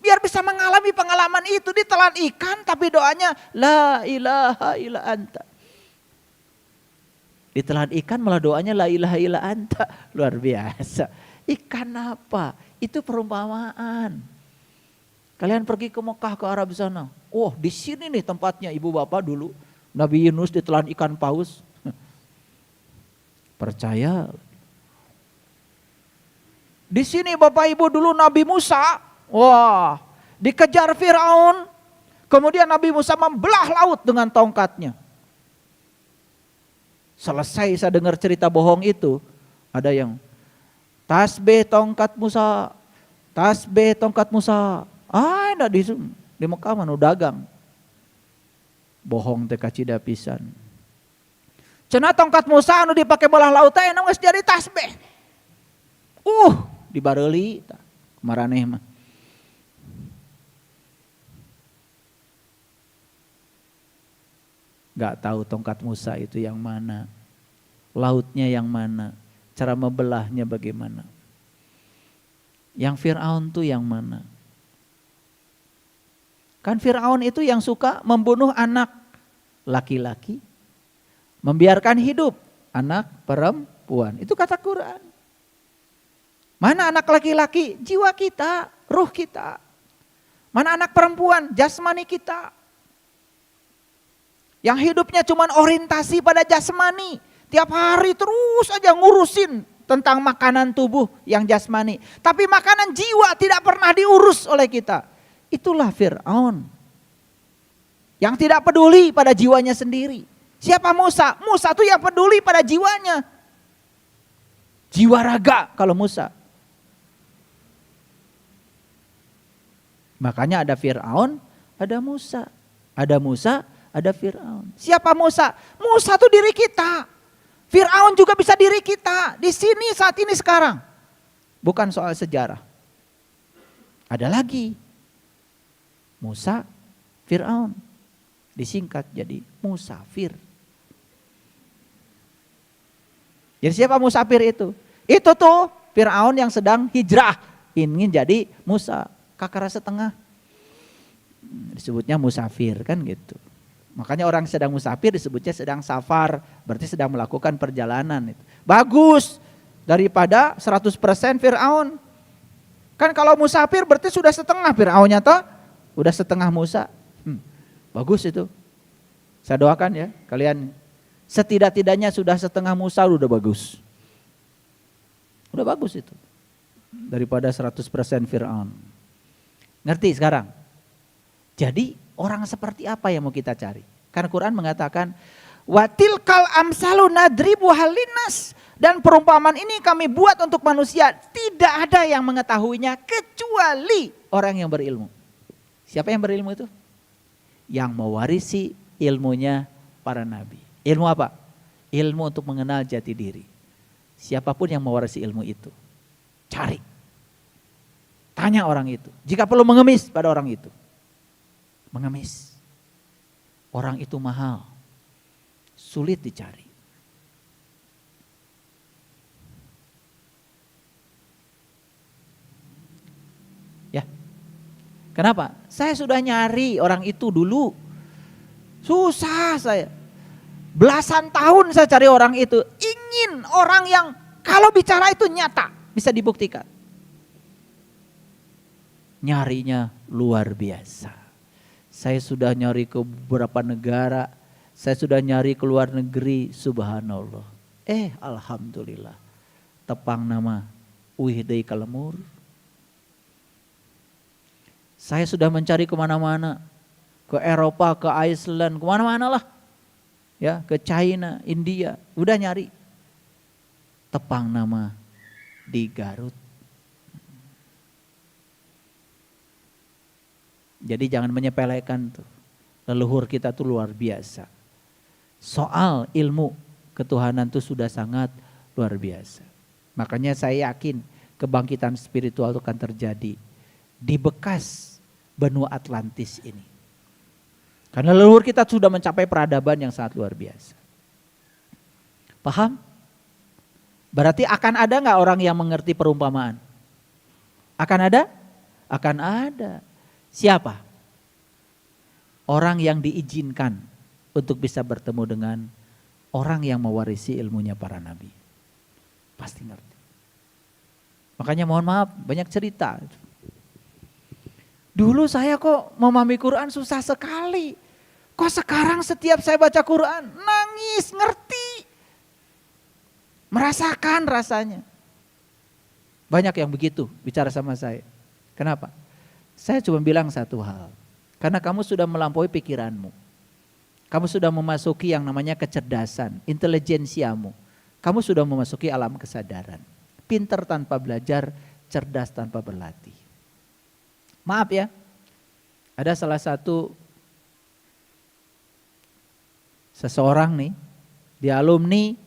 Biar bisa mengalami pengalaman itu ditelan ikan tapi doanya la ilaha illa anta. Ditelan ikan malah doanya la ilaha illa anta. Luar biasa. Ikan apa? Itu perumpamaan. Kalian pergi ke Mekah, ke Arab sana. Oh, di sini nih tempatnya ibu bapak dulu. Nabi Yunus ditelan ikan paus. Percaya. Di sini bapak ibu dulu Nabi Musa. Wah, dikejar Firaun. Kemudian Nabi Musa membelah laut dengan tongkatnya. Selesai saya dengar cerita bohong itu, ada yang tasbih tongkat Musa, tasbih tongkat Musa. Ah, enggak di Mekah mana dagang. Bohong teh kacida pisan. Cenah tongkat Musa anu dipake belah laut teh geus jadi tasbih. Dibareuli maraneh mah. Gak tahu tongkat Musa itu yang mana, lautnya yang mana, cara membelahnya bagaimana. Yang Fir'aun tuh yang mana? Kan Fir'aun itu yang suka membunuh anak laki-laki, membiarkan hidup anak perempuan. Itu kata Quran. Mana anak laki-laki? Jiwa kita, ruh kita. Mana anak perempuan? Jasmani kita. Yang hidupnya cuma orientasi pada jasmani. Tiap hari terus aja ngurusin tentang makanan tubuh yang jasmani. Tapi makanan jiwa tidak pernah diurus oleh kita. Itulah Fir'aun. Yang tidak peduli pada jiwanya sendiri. Siapa Musa? Musa itu yang peduli pada jiwanya. Jiwa raga kalau Musa. Makanya ada Fir'aun, ada Musa. Ada Musa, ada Fir'aun. Siapa Musa? Musa itu diri kita. Fir'aun juga bisa diri kita. Di sini saat ini sekarang. Bukan soal sejarah. Ada lagi. Musa, Fir'aun. Disingkat jadi Musafir. Jadi siapa Musafir itu? Itu tuh Fir'aun yang sedang hijrah. Ingin jadi Musa. Kakara setengah. Disebutnya musafir kan gitu. Makanya orang sedang musafir disebutnya sedang safar. Berarti sedang melakukan perjalanan. Bagus. Daripada 100% Fir'aun. Kan kalau musafir berarti sudah setengah Fir'aunnya toh. Udah setengah Musa. Bagus itu. Saya doakan ya kalian. Setidak-tidaknya sudah setengah Musa udah bagus. Udah bagus itu. Daripada 100% Fir'aun. Ngerti sekarang? Jadi orang seperti apa yang mau kita cari? Karena Quran mengatakan watilkal amsalu nadribu halinas, dan perumpamaan ini kami buat untuk manusia, tidak ada yang mengetahuinya kecuali orang yang berilmu. Siapa yang berilmu itu? Yang mewarisi ilmunya para nabi. Ilmu apa? Ilmu untuk mengenal jati diri. Siapapun yang mewarisi ilmu itu, cari. Tanya orang itu. Jika perlu mengemis pada orang itu. Mengemis. Orang itu mahal. Sulit dicari. Ya. Kenapa? Saya sudah nyari orang itu dulu. Susah saya. Belasan tahun saya cari orang itu. Ingin orang yang kalau bicara itu nyata. Bisa dibuktikan. Nyarinya luar biasa. Saya sudah nyari ke beberapa negara. Saya sudah nyari ke luar negeri. Subhanallah. Alhamdulillah. Tepang nama Uihdai Kalemur. Saya sudah mencari kemana-mana. Ke Eropa, ke Iceland, kemana-mana lah. Ya, ke China, India. Udah nyari. Tepang nama di Garut. Jadi jangan menyepelekan tuh. Leluhur kita tuh luar biasa. Soal ilmu ketuhanan tuh sudah sangat luar biasa. Makanya saya yakin kebangkitan spiritual itu akan terjadi di bekas benua Atlantis ini. Karena leluhur kita sudah mencapai peradaban yang sangat luar biasa. Paham? Berarti akan ada gak orang yang mengerti perumpamaan? Akan ada? Akan ada. Siapa? Orang yang diizinkan untuk bisa bertemu dengan orang yang mewarisi ilmunya para nabi. Pasti ngerti. Makanya mohon maaf, banyak cerita. Dulu saya kok memahami Quran susah sekali. Kok sekarang setiap saya baca Quran nangis, ngerti. Merasakan rasanya. Banyak yang begitu bicara sama saya. Kenapa? Saya cuma bilang satu hal, karena kamu sudah melampaui pikiranmu. Kamu sudah memasuki yang namanya kecerdasan, intelijensiamu. Kamu sudah memasuki alam kesadaran. Pintar tanpa belajar, cerdas tanpa berlatih. Maaf ya, ada salah satu seseorang nih, dia alumni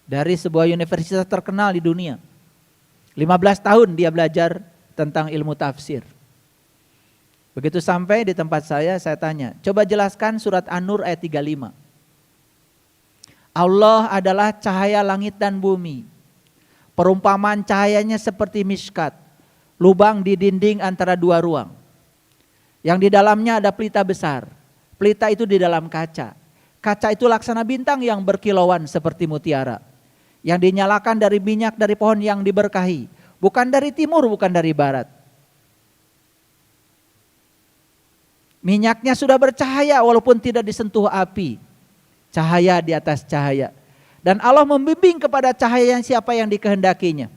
dari sebuah universitas terkenal di dunia. 15 tahun dia belajar tentang ilmu tafsir. Begitu sampai di tempat saya tanya, coba jelaskan surat An-Nur ayat 35. Allah adalah cahaya langit dan bumi. Perumpamaan cahayanya seperti miskat, lubang di dinding antara dua ruang. Yang di dalamnya ada pelita besar. Pelita itu di dalam kaca. Kaca itu laksana bintang yang berkilauan seperti mutiara. Yang dinyalakan dari minyak dari pohon yang diberkahi. Bukan dari timur, bukan dari barat. Minyaknya sudah bercahaya walaupun tidak disentuh api. Cahaya di atas cahaya. Dan Allah membimbing kepada cahaya yang siapa yang dikehendakinya.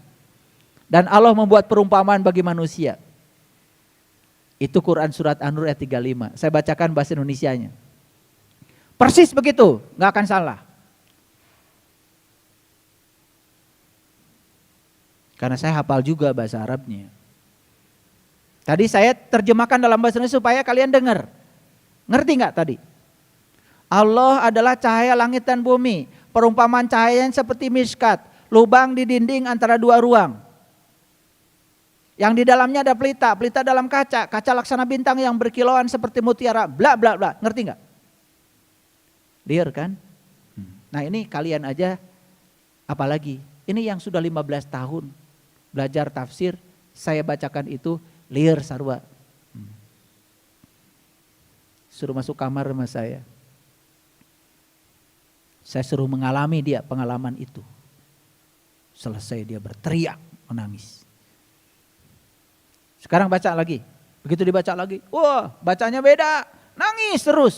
Dan Allah membuat perumpamaan bagi manusia. Itu Quran surat An-Nur ayat 35. Saya bacakan bahasa Indonesianya. Persis begitu, nggak akan salah. Karena saya hafal juga bahasa Arabnya. Tadi saya terjemahkan dalam bahasa Indonesia supaya kalian dengar. Ngerti nggak tadi? Allah adalah cahaya langit dan bumi. Perumpamaan cahayanya seperti miskat, lubang di dinding antara dua ruang. Yang di dalamnya ada pelita, pelita dalam kaca, kaca laksana bintang yang berkilauan seperti mutiara, bla bla bla. Ngerti nggak? Clear kan? Nah ini kalian aja, apalagi ini yang sudah 15 tahun belajar tafsir, saya bacakan itu liar sarwa. Suruh masuk kamar sama saya. Saya suruh mengalami dia pengalaman itu. Selesai dia berteriak, menangis. Sekarang baca lagi. Begitu dibaca lagi, wah bacanya beda, nangis terus.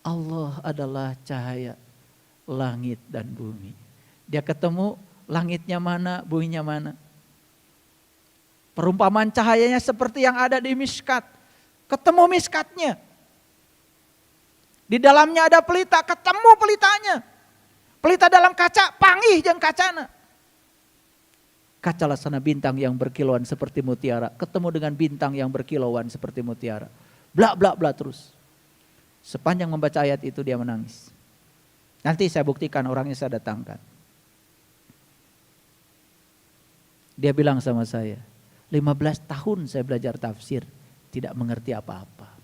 Allah adalah cahaya langit dan bumi. Dia ketemu langitnya mana, buminya mana. Perumpamaan cahayanya seperti yang ada di miskat. Ketemu miskatnya. Di dalamnya ada pelita, ketemu pelitanya. Pelita dalam kaca, panggih jeung kacana. Kaca laksana bintang yang berkilauan seperti mutiara. Ketemu dengan bintang yang berkilauan seperti mutiara. Bla bla bla terus. Sepanjang membaca ayat itu dia menangis. Nanti saya buktikan, orangnya saya datangkan. Dia bilang sama saya, 15 tahun saya belajar tafsir, tidak mengerti apa-apa.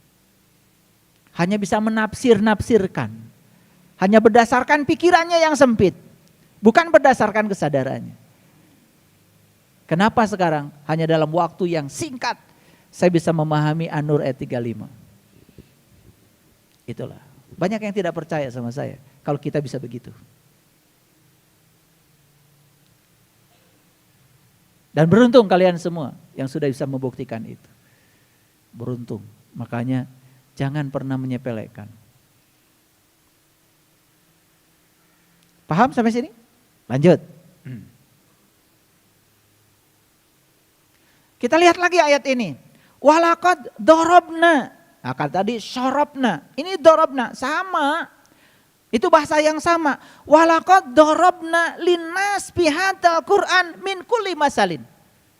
Hanya bisa menafsir-nafsirkan. Hanya berdasarkan pikirannya yang sempit. Bukan berdasarkan kesadarannya. Kenapa sekarang hanya dalam waktu yang singkat saya bisa memahami An-Nur ayat 35. Itulah. Banyak yang tidak percaya sama saya kalau kita bisa begitu. Dan beruntung kalian semua yang sudah bisa membuktikan itu. Beruntung. Makanya jangan pernah menyepelekan. Paham sampai sini? Lanjut. Kita lihat lagi ayat ini. Walaqad dorobna. Nah, kata tadi sorobna. Ini dorobna. Sama. Itu bahasa yang sama. Walaqad dorobna linnas bihadzal Qur'an min kulli masalin.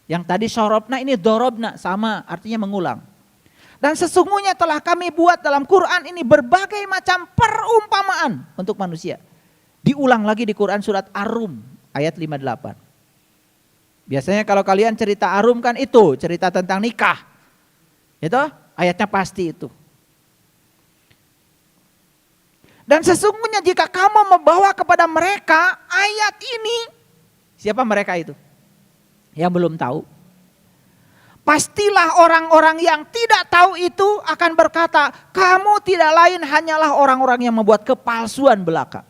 Yang tadi sorobna ini dorobna. Sama, artinya mengulang. Dan sesungguhnya telah kami buat dalam Quran ini berbagai macam perumpamaan untuk manusia. Diulang lagi di Quran surat Ar-Rum ayat 58. Biasanya kalau kalian cerita Ar-Rum kan itu cerita tentang nikah. Itu ayatnya pasti itu. Dan sesungguhnya jika kamu membawa kepada mereka ayat ini. Siapa mereka itu? Yang belum tahu. Pastilah orang-orang yang tidak tahu itu akan berkata, kamu tidak lain hanyalah orang-orang yang membuat kepalsuan belaka.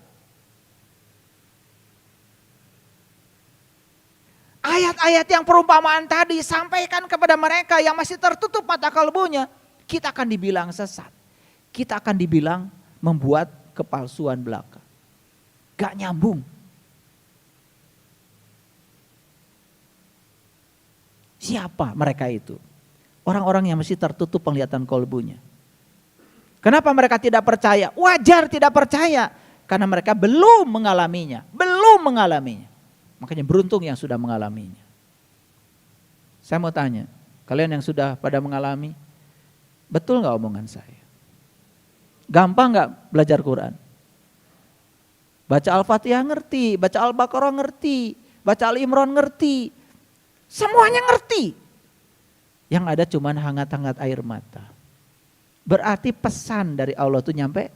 Ayat-ayat yang perumpamaan tadi sampaikan kepada mereka yang masih tertutup mata kalbunya. Kita akan dibilang sesat. Kita akan dibilang membuat kepalsuan belaka. Gak nyambung. Siapa mereka itu? Orang-orang yang masih tertutup penglihatan kalbunya. Kenapa mereka tidak percaya? Wajar tidak percaya. Karena mereka belum mengalaminya. Belum mengalaminya. Makanya beruntung yang sudah mengalaminya. Saya mau tanya, kalian yang sudah pada mengalami, betul gak omongan saya? Gampang gak belajar Quran? Baca Al-Fatihah ngerti, baca Al-Baqarah ngerti, baca Al-Imran ngerti. Semuanya ngerti. Yang ada cuman hangat-hangat air mata. Berarti pesan dari Allah itu nyampe?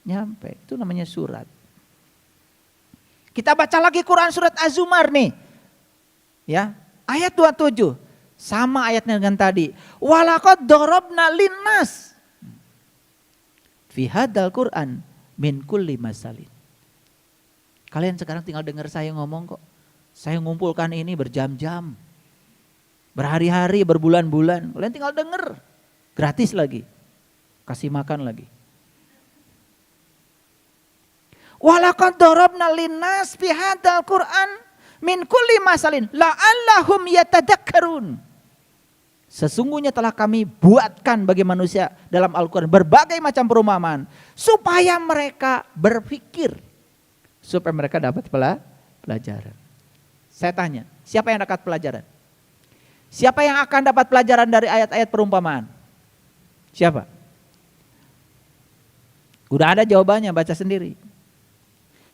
Nyampe, itu namanya surat. Kita baca lagi Quran surat Az-Zumar nih. Ya, ayat 27. Sama ayatnya dengan tadi. Walaqad dorobna linnas. Fi hadzal Qur'an min kulli masalin. Kalian sekarang tinggal dengar saya ngomong kok. Saya ngumpulkan ini berjam-jam. Berhari-hari, berbulan-bulan. Kalian tinggal dengar. Gratis lagi. Kasih makan lagi. Walaqad darabna linnas fi hadzal Qur'an min kulli masalin la'allahum yatadakkarun. Sesungguhnya telah kami buatkan bagi manusia dalam Al-Quran berbagai macam perumpamaan supaya mereka berpikir, supaya mereka dapat pelajaran. Saya tanya, siapa yang dapat pelajaran? Siapa yang akan dapat pelajaran dari ayat-ayat perumpamaan? Siapa? Udah ada jawabannya, baca sendiri.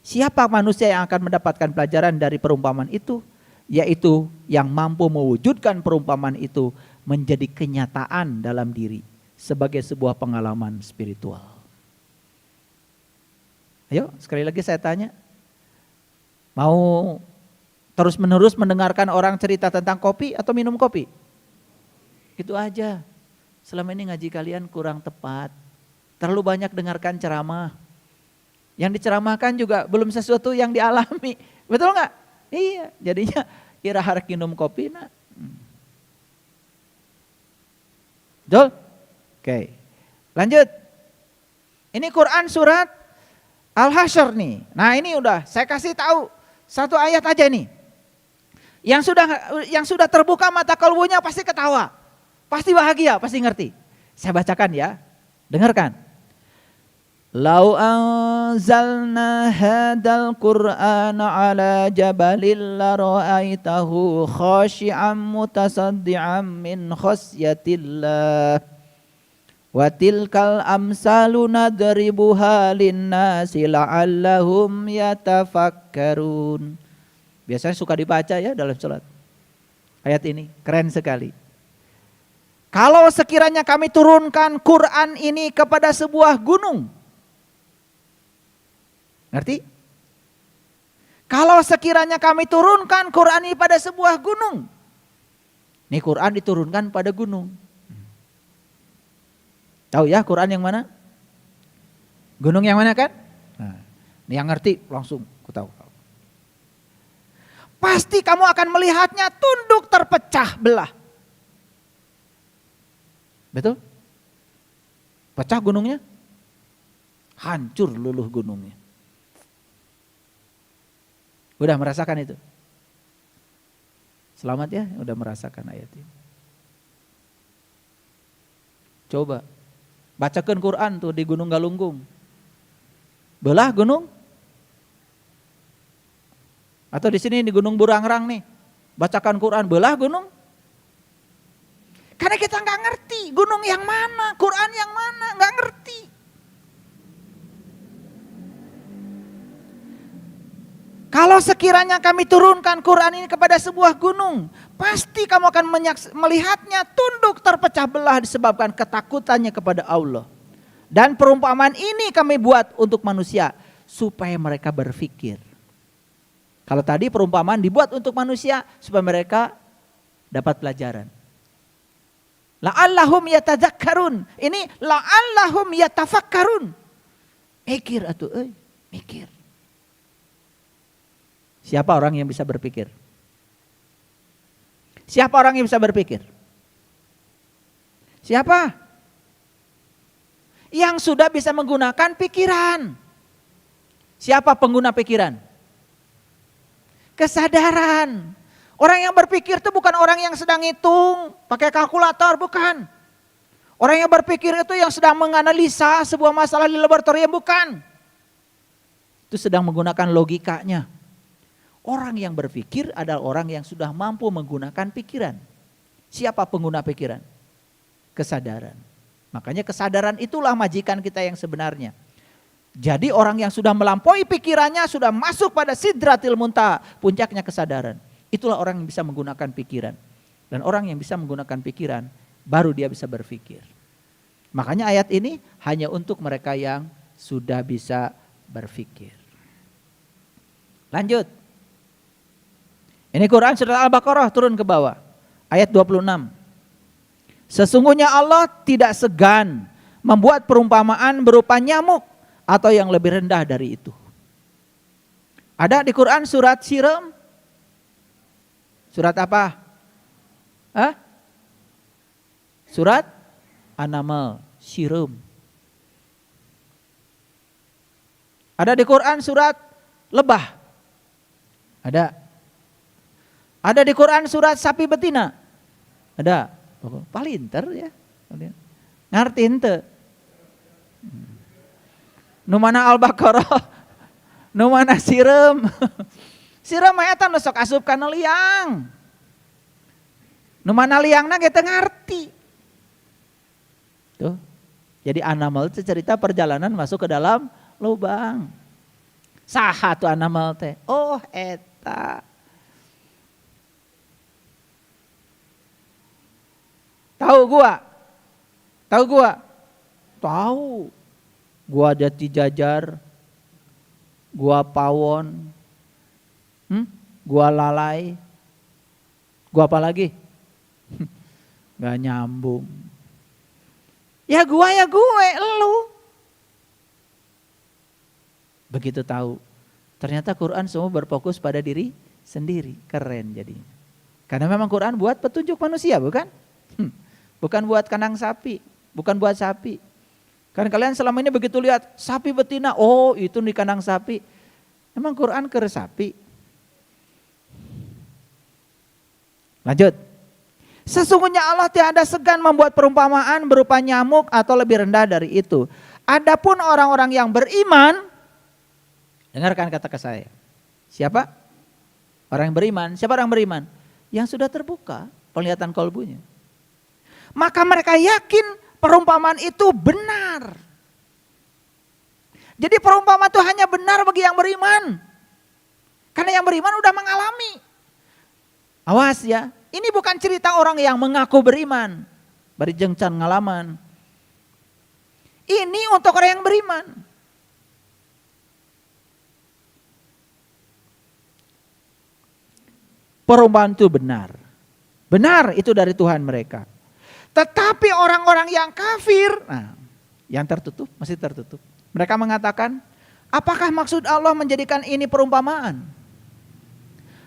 Siapa manusia yang akan mendapatkan pelajaran dari perumpamaan itu? Yaitu yang mampu mewujudkan perumpamaan itu menjadi kenyataan dalam diri sebagai sebuah pengalaman spiritual. Ayo sekali lagi saya tanya, mau terus menerus mendengarkan orang cerita tentang kopi atau minum kopi? Itu aja. Selama ini ngaji kalian kurang tepat, terlalu banyak dengarkan ceramah. Yang diceramahkan juga belum sesuatu yang dialami, betul nggak? Iya, jadinya kira harus minum kopi nak. Betul? Oke. Lanjut. Ini Quran surat Al-Hasyr nih. Nah, ini udah saya kasih tahu satu ayat aja nih. Yang sudah terbuka mata kalbunya pasti ketawa. Pasti bahagia, pasti ngerti. Saya bacakan ya. Dengarkan. Lau anzalna hadal Qur'ana ala jabalil la ra'aitahu khashi'an mutasaddi'an min khasyatillah wa tilkal amsalu nadribuha linnasi la'allahum yatafakkarun. Biasanya suka dibaca ya dalam sholat. Ayat ini keren sekali. Kalau sekiranya kami turunkan Quran ini kepada sebuah gunung. Ngerti? Kalau sekiranya kami turunkan Quran ini pada sebuah gunung. Ini Quran diturunkan pada gunung. Tahu ya Quran yang mana? Gunung yang mana kan? Nah, ini yang ngerti langsung aku tahu. Pasti kamu akan melihatnya tunduk terpecah belah. Betul? Pecah gunungnya? Hancur luluh gunungnya. Udah merasakan itu? Selamat ya, udah merasakan ayat ini. Coba bacakan Quran tuh di Gunung Galunggung. Belah gunung? Atau di sini di Gunung Burangrang nih, bacakan Quran belah gunung? Karena kita nggak ngerti gunung yang mana, Quran yang mana, nggak ngerti. Kalau sekiranya kami turunkan Quran ini kepada sebuah gunung, pasti kamu akan melihatnya tunduk terpecah belah disebabkan ketakutannya kepada Allah. Dan perumpamaan ini kami buat untuk manusia supaya mereka berpikir. Kalau tadi perumpamaan dibuat untuk manusia supaya mereka dapat pelajaran. La'allahum yatadzakkarun. Ini la'allahum yatafakkarun. Mikir atuh, mikir. Siapa orang yang bisa berpikir? Siapa orang yang bisa berpikir? Siapa? Yang sudah bisa menggunakan pikiran. Siapa pengguna pikiran? Kesadaran. Orang yang berpikir itu bukan orang yang sedang ngitung pakai kalkulator, bukan. Orang yang berpikir itu yang sedang menganalisa sebuah masalah di laboratorium, bukan. Itu sedang menggunakan logikanya. Orang yang berpikir adalah orang yang sudah mampu menggunakan pikiran. Siapa pengguna pikiran? Kesadaran. Makanya kesadaran itulah majikan kita yang sebenarnya. Jadi orang yang sudah melampaui pikirannya sudah masuk pada sidratil muntaha, puncaknya kesadaran. Itulah orang yang bisa menggunakan pikiran. Dan orang yang bisa menggunakan pikiran baru dia bisa berpikir. Makanya ayat ini hanya untuk mereka yang sudah bisa berpikir. Lanjut. Ini Quran surat Al-Baqarah turun ke bawah. Ayat 26. Sesungguhnya Allah tidak segan membuat perumpamaan berupa nyamuk atau yang lebih rendah dari itu. Ada di Quran surat Siram. Surat apa? Hah? Surat An-Naml, Siram. Ada di Quran surat Lebah. Ada. Ada di Quran surat sapi betina. Ada. Palinter ya. Ngerti ente? Nu mana Al-Baqarah, nu mana sirem. Sirem eta nu sok asup kana liang. Nu mana liangna ge teu ngarti. Tuh. Jadi An-Naml itu cerita perjalanan masuk ke dalam lubang. Saha tuh An-Naml teh? Oh eta. Tahu gua? Tahu gua? Tahu. Gua Jati Jajar. Gua Pawon. Gua Lalai. Gua apa lagi? Gak nyambung. Ya gue, elu. Begitu tahu. Ternyata Quran semua berfokus pada diri sendiri. Keren jadinya. Karena memang Quran buat petunjuk manusia, bukan? Bukan buat kandang sapi. Bukan buat sapi. Kan kalian selama ini begitu lihat sapi betina. Oh itu di kandang sapi. Emang Quran ke sapi? Lanjut. Sesungguhnya Allah tiada segan membuat perumpamaan berupa nyamuk atau lebih rendah dari itu. Adapun orang-orang yang beriman, dengarkan kata saya. Siapa? Orang yang beriman. Siapa orang beriman? Yang sudah terbuka penglihatan kolbunya. Maka mereka yakin perumpamaan itu benar. Jadi perumpamaan itu hanya benar bagi yang beriman. Karena yang beriman udah mengalami. Awas ya. Ini bukan cerita orang yang mengaku beriman. Bari jengcan ngalaman. Ini untuk orang yang beriman. Perumpamaan itu benar. Benar itu dari Tuhan mereka. Tetapi orang-orang yang kafir, nah, yang tertutup, masih tertutup. Mereka mengatakan, apakah maksud Allah menjadikan ini perumpamaan?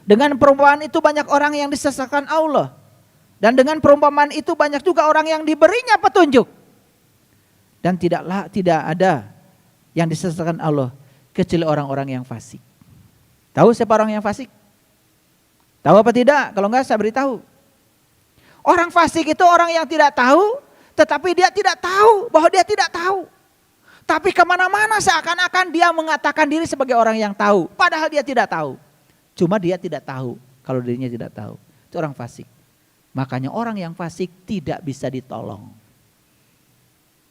Dengan perumpamaan itu banyak orang yang disesatkan Allah. Dan dengan perumpamaan itu banyak juga orang yang diberinya petunjuk. Dan tidak ada yang disesatkan Allah kecuali orang-orang yang fasik. Tahu siapa orang yang fasik? Tahu apa tidak? Kalau enggak saya beritahu. Orang fasik itu orang yang tidak tahu, tetapi dia tidak tahu bahwa dia tidak tahu. Tapi kemana-mana seakan-akan dia mengatakan diri sebagai orang yang tahu. Padahal dia tidak tahu. Cuma dia tidak tahu kalau dirinya tidak tahu. Itu orang fasik. Makanya orang yang fasik tidak bisa ditolong.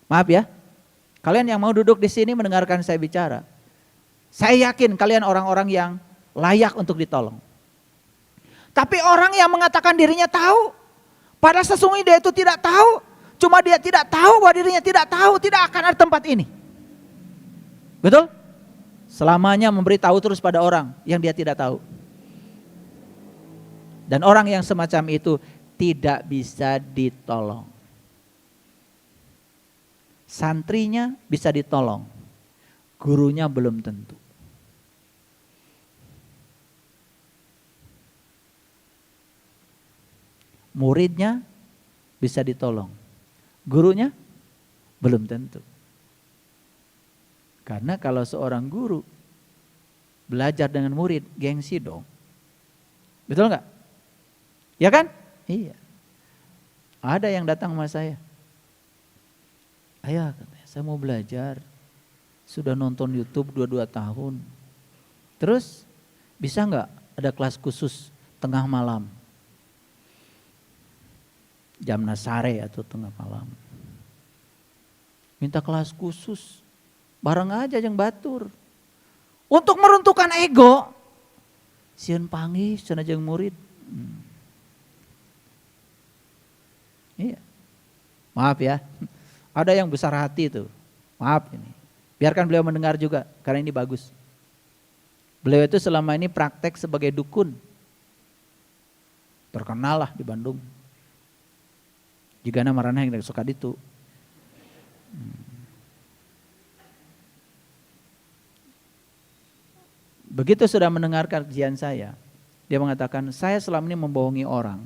Maaf ya. Kalian yang mau duduk di sini mendengarkan saya bicara. Saya yakin kalian orang-orang yang layak untuk ditolong. Tapi orang yang mengatakan dirinya tahu, padahal sesungguhnya dia itu tidak tahu. Cuma dia tidak tahu bahwa dirinya tidak tahu, tidak akan ada tempat ini. Betul? Selamanya memberitahu terus pada orang yang dia tidak tahu. Dan orang yang semacam itu tidak bisa ditolong. Santrinya bisa ditolong, gurunya belum tentu. Muridnya bisa ditolong, gurunya belum tentu. Karena kalau seorang guru belajar dengan murid, gengsi dong. Betul enggak? Ya kan? Iya. Ada yang datang sama saya. Ayah, katanya, saya mau belajar. Sudah nonton YouTube 22 tahun. Terus bisa enggak ada kelas khusus tengah malam? Jam sare atau tengah malam. Minta kelas khusus. Bareng aja yang batur. Untuk meruntuhkan ego. Sieun panggih cenah jeung murid. Iya. Maaf ya. Ada yang besar hati itu. Maaf ini. Biarkan beliau mendengar juga karena ini bagus. Beliau itu selama ini praktek sebagai dukun. Terkenal lah di Bandung. Jika nama ranah yang suka itu. Begitu sudah mendengar kajian saya, dia mengatakan, saya selama ini membohongi orang.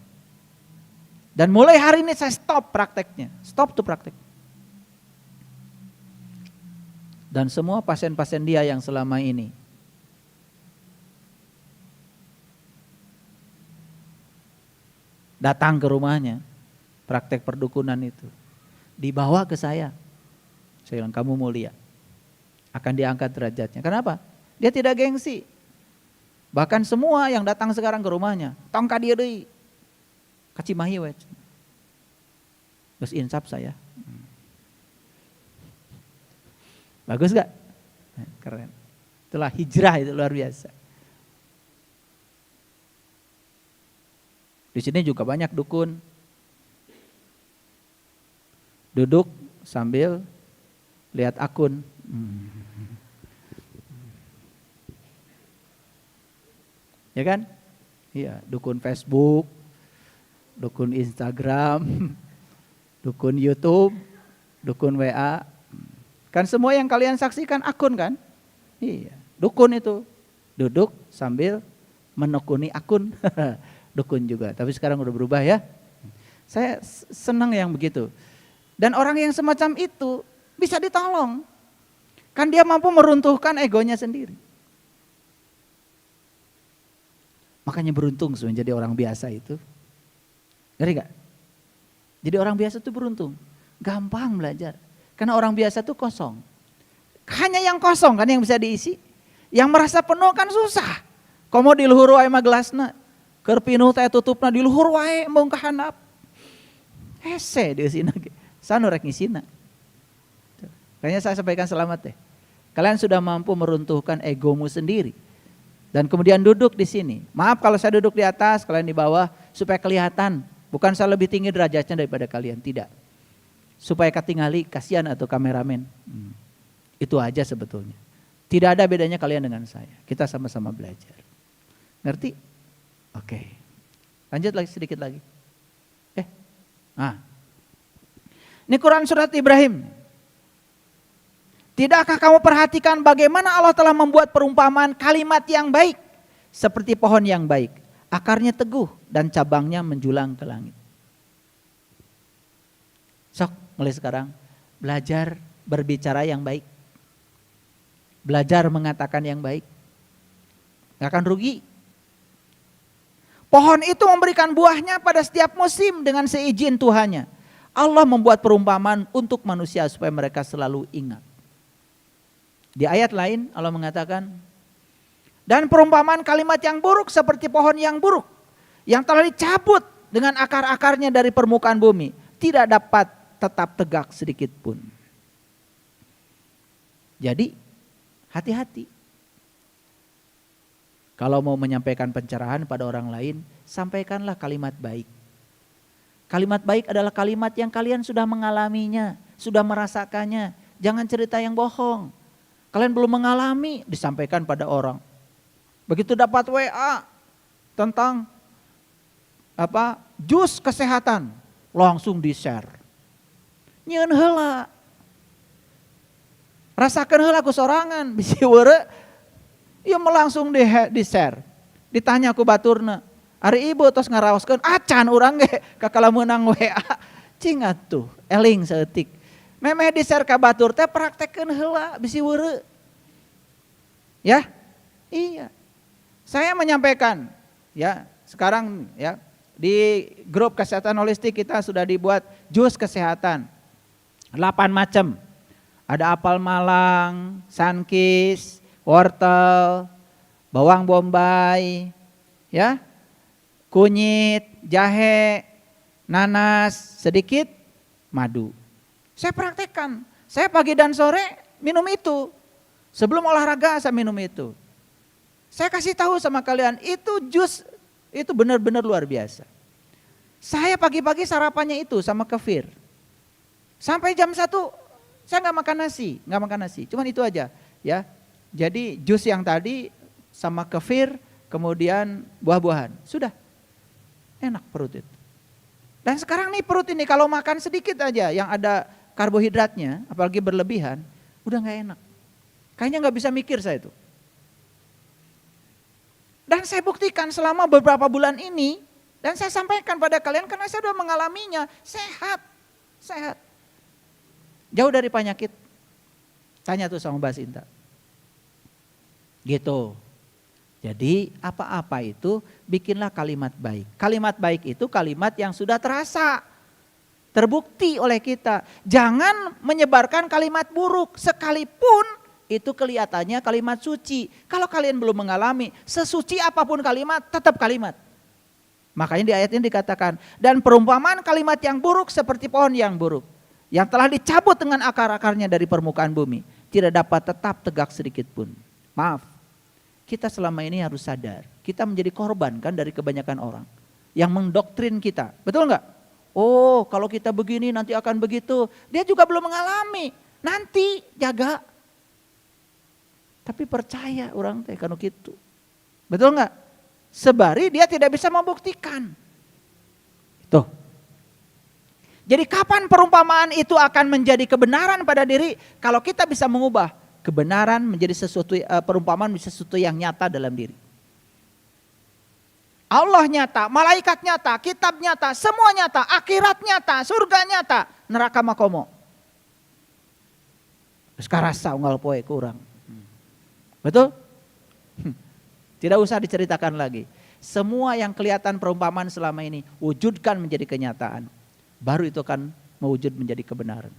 Dan mulai hari ini saya stop prakteknya. Stop tuh praktek. Dan semua pasien-pasien dia yang selama ini datang ke rumahnya, praktek perdukunan itu. Dibawa ke saya. Saya bilang, kamu mulia. Akan diangkat derajatnya. Kenapa? Dia tidak gengsi. Bahkan semua yang datang sekarang ke rumahnya, tong ka dieu deui. Kacimahi we. Terus insaf saya. Bagus gak? Keren. Itulah hijrah, itu luar biasa. Di sini juga banyak dukun. Duduk sambil lihat akun. Ya kan? Iya, dukun Facebook, dukun Instagram, dukun YouTube, dukun WA. Kan semua yang kalian saksikan akun kan? Iya, dukun itu. Duduk sambil menekuni akun. Dukun juga, tapi sekarang udah berubah ya. Saya senang yang begitu. Dan orang yang semacam itu bisa ditolong. Kan dia mampu meruntuhkan egonya sendiri. Makanya beruntung menjadi orang biasa itu. Ngerti gak? Jadi orang biasa itu beruntung. Gampang belajar. Karena orang biasa itu kosong. Hanya yang kosong kan yang bisa diisi. Yang merasa penuh kan susah. Komo di luhur wae mah gelasna. Keur pinuh teh tutupna di luhur wae mung ka handap. Hese dieusinna ge. Sanu rek ngisina. Kayaknya saya sampaikan selamat deh. Kalian sudah mampu meruntuhkan egomu sendiri. Dan kemudian duduk di sini. Maaf kalau saya duduk di atas, kalian di bawah supaya kelihatan. Bukan saya lebih tinggi derajatnya daripada kalian, tidak. Supaya ketinggali kasihan atau kameramen. Itu aja sebetulnya. Tidak ada bedanya kalian dengan saya. Kita sama-sama belajar. Ngerti? Oke. Lanjut lagi sedikit lagi. Ini Quran surat Ibrahim. Tidakkah kamu perhatikan bagaimana Allah telah membuat perumpamaan kalimat yang baik seperti pohon yang baik, akarnya teguh dan cabangnya menjulang ke langit. Sok mulai sekarang belajar berbicara yang baik. Belajar mengatakan yang baik. Gak akan rugi. Pohon itu memberikan buahnya pada setiap musim dengan seizin Tuhannya. Allah membuat perumpamaan untuk manusia supaya mereka selalu ingat. Di ayat lain Allah mengatakan, dan perumpamaan kalimat yang buruk seperti pohon yang buruk, yang telah dicabut dengan akar-akarnya dari permukaan bumi, tidak dapat tetap tegak sedikit pun. Jadi hati-hati. Kalau mau menyampaikan pencerahan pada orang lain, sampaikanlah kalimat baik. Kalimat baik adalah kalimat yang kalian sudah mengalaminya, sudah merasakannya. Jangan cerita yang bohong. Kalian belum mengalami, disampaikan pada orang. Begitu dapat WA tentang jus kesehatan, langsung di-share. Nyeun heula. Rasakeun heula ku sorangan, bisi weureu ieu langsung di-share. Ditanya ku baturna, ari ibu tos ngaraoskeun, acan urang ge kakala meunang WA. Cing atuh, eling saeutik. Memeh di-share ka batur teh praktekkeun heula bisi weureu. Ya? Iya. Saya menyampaikan ya, sekarang ya di grup kesehatan holistik kita sudah dibuat jus kesehatan. 8 macam. Ada apel malang, sunkist, wortel, bawang bombay, ya, kunyit, jahe, nanas, sedikit madu. Saya praktekkan. Saya pagi dan sore minum itu. Sebelum olahraga saya minum itu. Saya kasih tahu sama kalian, itu jus itu benar-benar luar biasa. Saya pagi-pagi sarapannya itu sama kefir. Sampai jam 1 saya nggak makan nasi, cuman itu aja, ya. Jadi jus yang tadi sama kefir, kemudian buah-buahan, sudah enak perut itu. Dan sekarang nih perut ini kalau makan sedikit aja yang ada karbohidratnya, apalagi berlebihan, udah nggak enak. Kayaknya nggak bisa mikir saya itu. Dan saya buktikan selama beberapa bulan ini, dan saya sampaikan pada kalian karena saya sudah mengalaminya, sehat. Jauh dari penyakit. Tanya tuh sama Mbak Sinta. Gitu. Jadi apa-apa itu bikinlah kalimat baik. Kalimat baik itu kalimat yang sudah terasa. Terbukti oleh kita. Jangan menyebarkan kalimat buruk sekalipun itu kelihatannya kalimat suci. Kalau kalian belum mengalami, sesuci apapun kalimat tetap kalimat. Makanya di ayat ini dikatakan, dan perumpamaan kalimat yang buruk seperti pohon yang buruk, yang telah dicabut dengan akar-akarnya dari permukaan bumi, tidak dapat tetap tegak sedikit pun. Maaf, kita selama ini harus sadar, kita menjadi korban kan dari kebanyakan orang yang mendoktrin kita, betul nggak? Oh, kalau kita begini nanti akan begitu. Dia juga belum mengalami, nanti jaga. Tapi percaya orang teh kanu kitu, betul nggak? Sebari dia tidak bisa membuktikan. Tuh. Jadi kapan perumpamaan itu akan menjadi kebenaran pada diri? Kalau kita bisa mengubah kebenaran menjadi sesuatu, perumpamaan menjadi sesuatu yang nyata dalam diri. Allah nyata, malaikat nyata, kitab nyata, semua nyata, akhirat nyata, surga nyata, neraka makomo. Sekarang rasa unggal poe kurang. Betul? Tidak usah diceritakan lagi. Semua yang kelihatan perumpamaan selama ini, wujudkan menjadi kenyataan. Baru itu akan mewujud menjadi kebenaran.